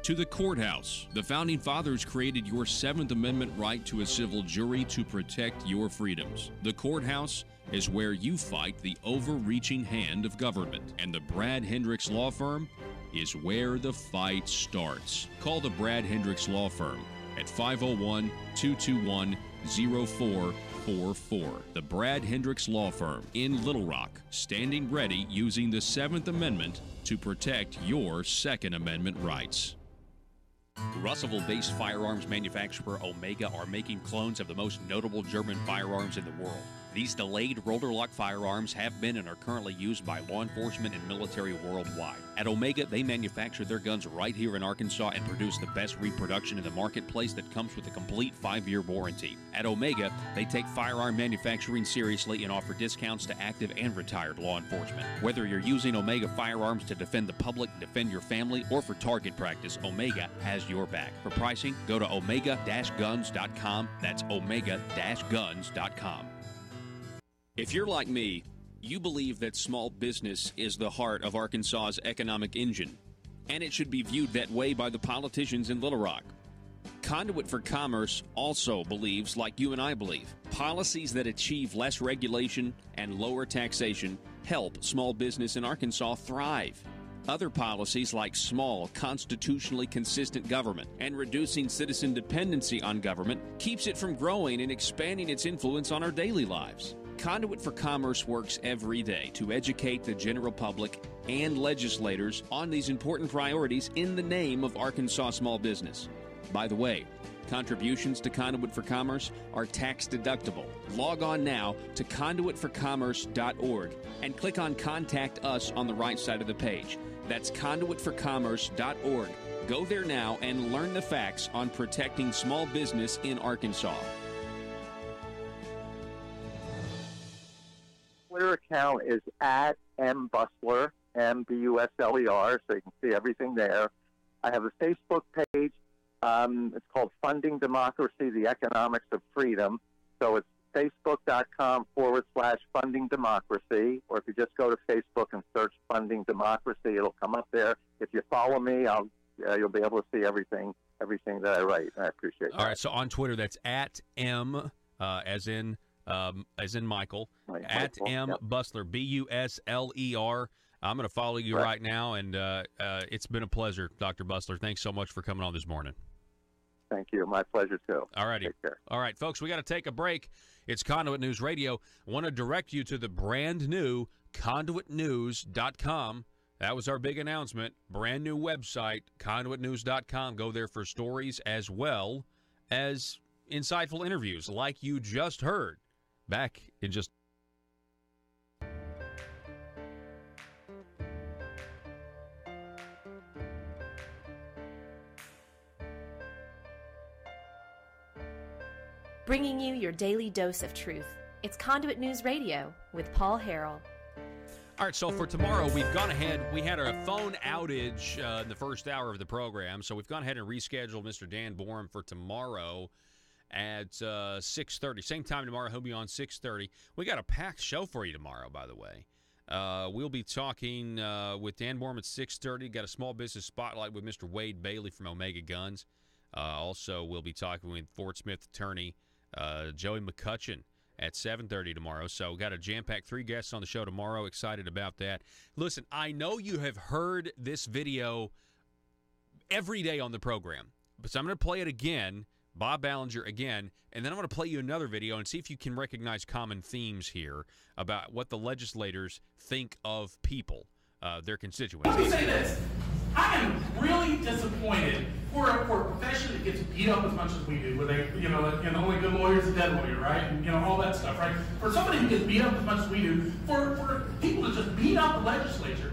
To the courthouse. The Founding Fathers created your Seventh Amendment right to a civil jury to protect your freedoms. The courthouse is where you fight the overreaching hand of government. And the Brad Hendricks Law Firm is where the fight starts. Call the Brad Hendricks Law Firm at 501-221-0444. The Brad Hendricks Law Firm in Little Rock, standing ready using the Seventh Amendment to protect your Second Amendment rights. Russellville-based firearms manufacturer Omega are making clones of the most notable German firearms in the world. These delayed rotor-lock firearms have been and are currently used by law enforcement and military worldwide. At Omega, they manufacture their guns right here in Arkansas and produce the best reproduction in the marketplace that comes with a complete 5-year warranty. At Omega, they take firearm manufacturing seriously and offer discounts to active and retired law enforcement. Whether you're using Omega firearms to defend the public, defend your family, or for target practice, Omega has your back. For pricing, go to omega-guns.com. That's omega-guns.com. If you're like me, you believe that small business is the heart of Arkansas's economic engine, and it should be viewed that way by the politicians in Little Rock. Conduit for Commerce also believes, like you and I believe, policies that achieve less regulation and lower taxation help small business in Arkansas thrive. Other policies like small, constitutionally consistent government and reducing citizen dependency on government keeps it from growing and expanding its influence on our daily lives. Conduit for Commerce works every day to educate the general public and legislators on these important priorities in the name of Arkansas small business. By the way, contributions to Conduit for Commerce are tax deductible. Log on now to conduitforcommerce.org and click on Contact Us on the right side of the page. That's conduitforcommerce.org. Go there now and learn the facts on protecting small business in Arkansas. Twitter account is at mbusler, M-B-U-S-L-E-R, so you can see everything there. I have a Facebook page. It's called Funding Democracy, the Economics of Freedom. So it's facebook.com/Funding Democracy, or if you just go to Facebook and search Funding Democracy, it'll come up there. If you follow me, you'll be able to see everything that I write. I appreciate that. All right, so on Twitter, that's at M, as in Michael, at M yep. Busler, B-U-S-L-E-R. I'm going to follow you right now, and it's been a pleasure, Dr. Busler. Thanks so much for coming on this morning. Thank you. My pleasure, too. All righty. Take care. All right, folks, we got to take a break. It's Conduit News Radio. I want to direct you to the brand new conduitnews.com. That was our big announcement. Brand new website, conduitnews.com. Go there for stories as well as insightful interviews like you just heard. Back in just Bringing you your daily dose of truth. It's Conduit News Radio with Paul Harrell. All right, so for tomorrow, we've gone ahead. We had a phone outage in the first hour of the program, so we've gone ahead and rescheduled Mr. Dan Borum for tomorrow at 6:30. Same time tomorrow. He'll be on 6:30. We got a packed show for you tomorrow, by the way. We'll be talking with Dan Borum at 6:30. Got a small business spotlight with Mr. Wade Bailey from Omega Guns. Also, we'll be talking with Fort Smith attorney Joey McCutcheon at 7:30 tomorrow. So got a jam-packed 3 guests on the show tomorrow. Excited about that. Listen, I know you have heard this video every day on the program, but so I'm going to play it again Bob Ballinger again, and then I'm going to play you another video and see if you can recognize common themes here about what the legislators think of people, their constituents. Let me say this. I am really disappointed for a profession that gets beat up as much as we do, where they, only good lawyer's a dead lawyer, right? And, all that stuff, right? For somebody who gets beat up as much as we do, for people to just beat up the legislature.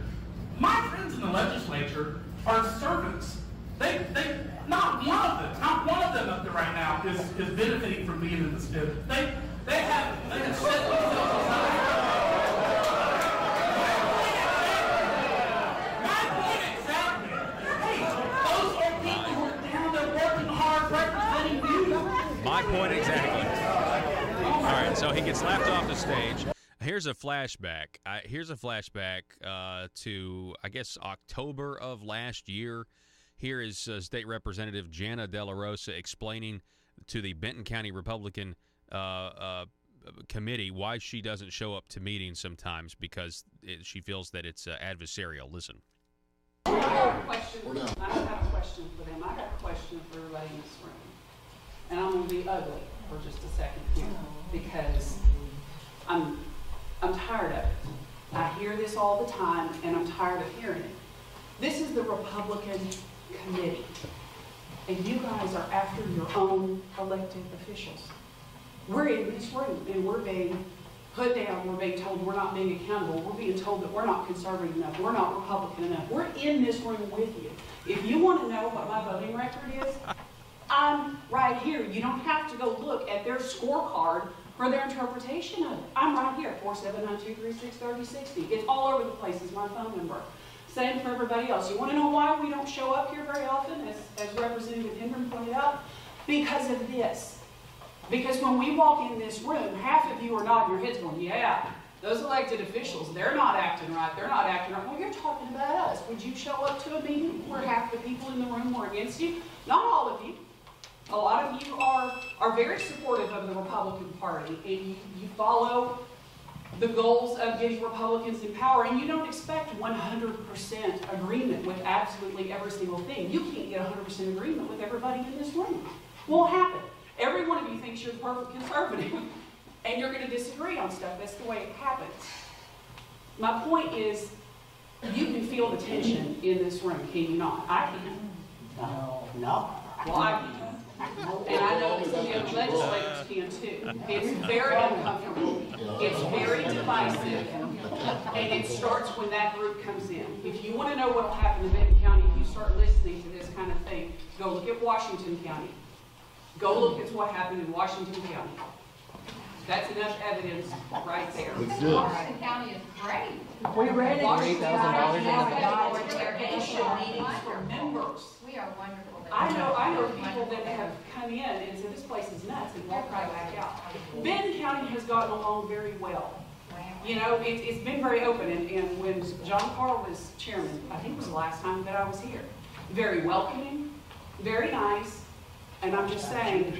My friends in the legislature are servants. They not one of them up there right now is benefiting from being in this business. They have set themselves aside. My point exactly. All right, so he gets laughed off the stage. Here's a flashback. To, I guess, October of last year. Here is State Representative Jana De La Rosa explaining to the Benton County Republican Committee why she doesn't show up to meetings sometimes because she feels that it's adversarial. Listen. I have a question for them. I got a question for everybody in this room. And I'm going to be ugly for just a second here because I'm tired of it. I hear this all the time, and I'm tired of hearing it. This is the Republican Committee, and you guys are after your own elected officials. We're in this room, and we're being put down. We're being told we're not being accountable. We're being told that we're not conservative enough. We're not Republican enough. We're in this room with you. If you want to know what my voting record is, I'm right here. You don't have to go look at their scorecard for their interpretation of it. I'm right here, 479-236-3060. It's all over the place. It's my phone number. Same for everybody else. You want to know why we don't show up here very often, as Representative Hendren pointed out? Because of this. Because when we walk in this room, half of you are nodding your heads going, yeah, those elected officials, they're not acting right. They're not acting right. Well, you're talking about us. Would you show up to a meeting where half the people in the room were against you? Not all of you. A lot of you are very supportive of the Republican Party, and you follow the goals of getting Republicans in power, and you don't expect 100% agreement with absolutely every single thing. You can't get 100% agreement with everybody in this room. Won't happen. Every one of you thinks you're the perfect conservative, and you're going to disagree on stuff. That's the way it happens. My point is, you can feel the tension in this room, can you not? I can. No. Well, I can. And I know some of the other legislators can too. It's very uncomfortable. It's very divisive. And it starts when that group comes in. If you want to know what will happen in Benton County if you start listening to this kind of thing, go look at Washington County. Go look at what happened in Washington County. That's enough evidence right there. Washington County is great. We read $8,000 meetings for members. We are wonderful. I know people that have come in and said this place is nuts and walked right back out. Benton County has gotten along very well. It's been very open, and when John Carl was chairman, I think it was the last time that I was here. Very welcoming, very nice, and I'm just saying,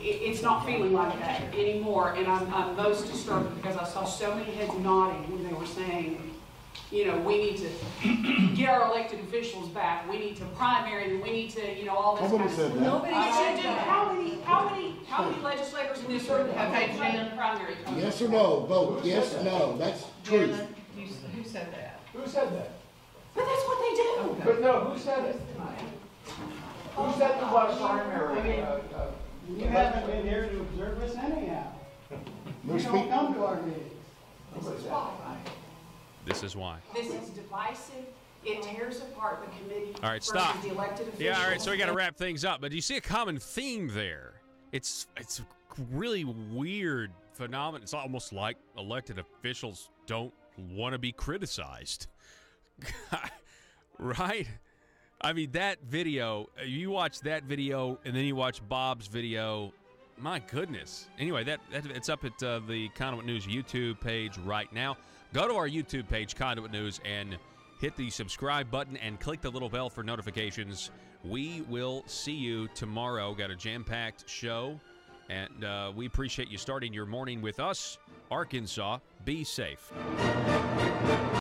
it's not feeling like that anymore, and I'm most disturbed because I saw so many heads nodding when they were saying, we need to get our elected officials back. We need to primary them. We need to, all this kind of stuff. Nobody said that. How many legislators in this room have had primary? Yes or no? Vote. Yes or no. That's truth. Who said that? Who said that? But that's what they do. Okay. But no, who said it? Who said the was primary? You haven't been here to observe us anyhow. You don't come to our meetings. This is why. This is divisive. It tears apart the committee. All right, stop. The elected officials. Yeah, all right, so we got to wrap things up. But do you see a common theme there? It's a really weird phenomenon. It's almost like elected officials don't want to be criticized. Right? I mean, that video, you watch that video and then you watch Bob's video. My goodness. Anyway, it's up at the Conduit News YouTube page right now. Go to our YouTube page, Conduit News, and hit the subscribe button and click the little bell for notifications. We will see you tomorrow. Got a jam-packed show, and we appreciate you starting your morning with us. Arkansas, be safe.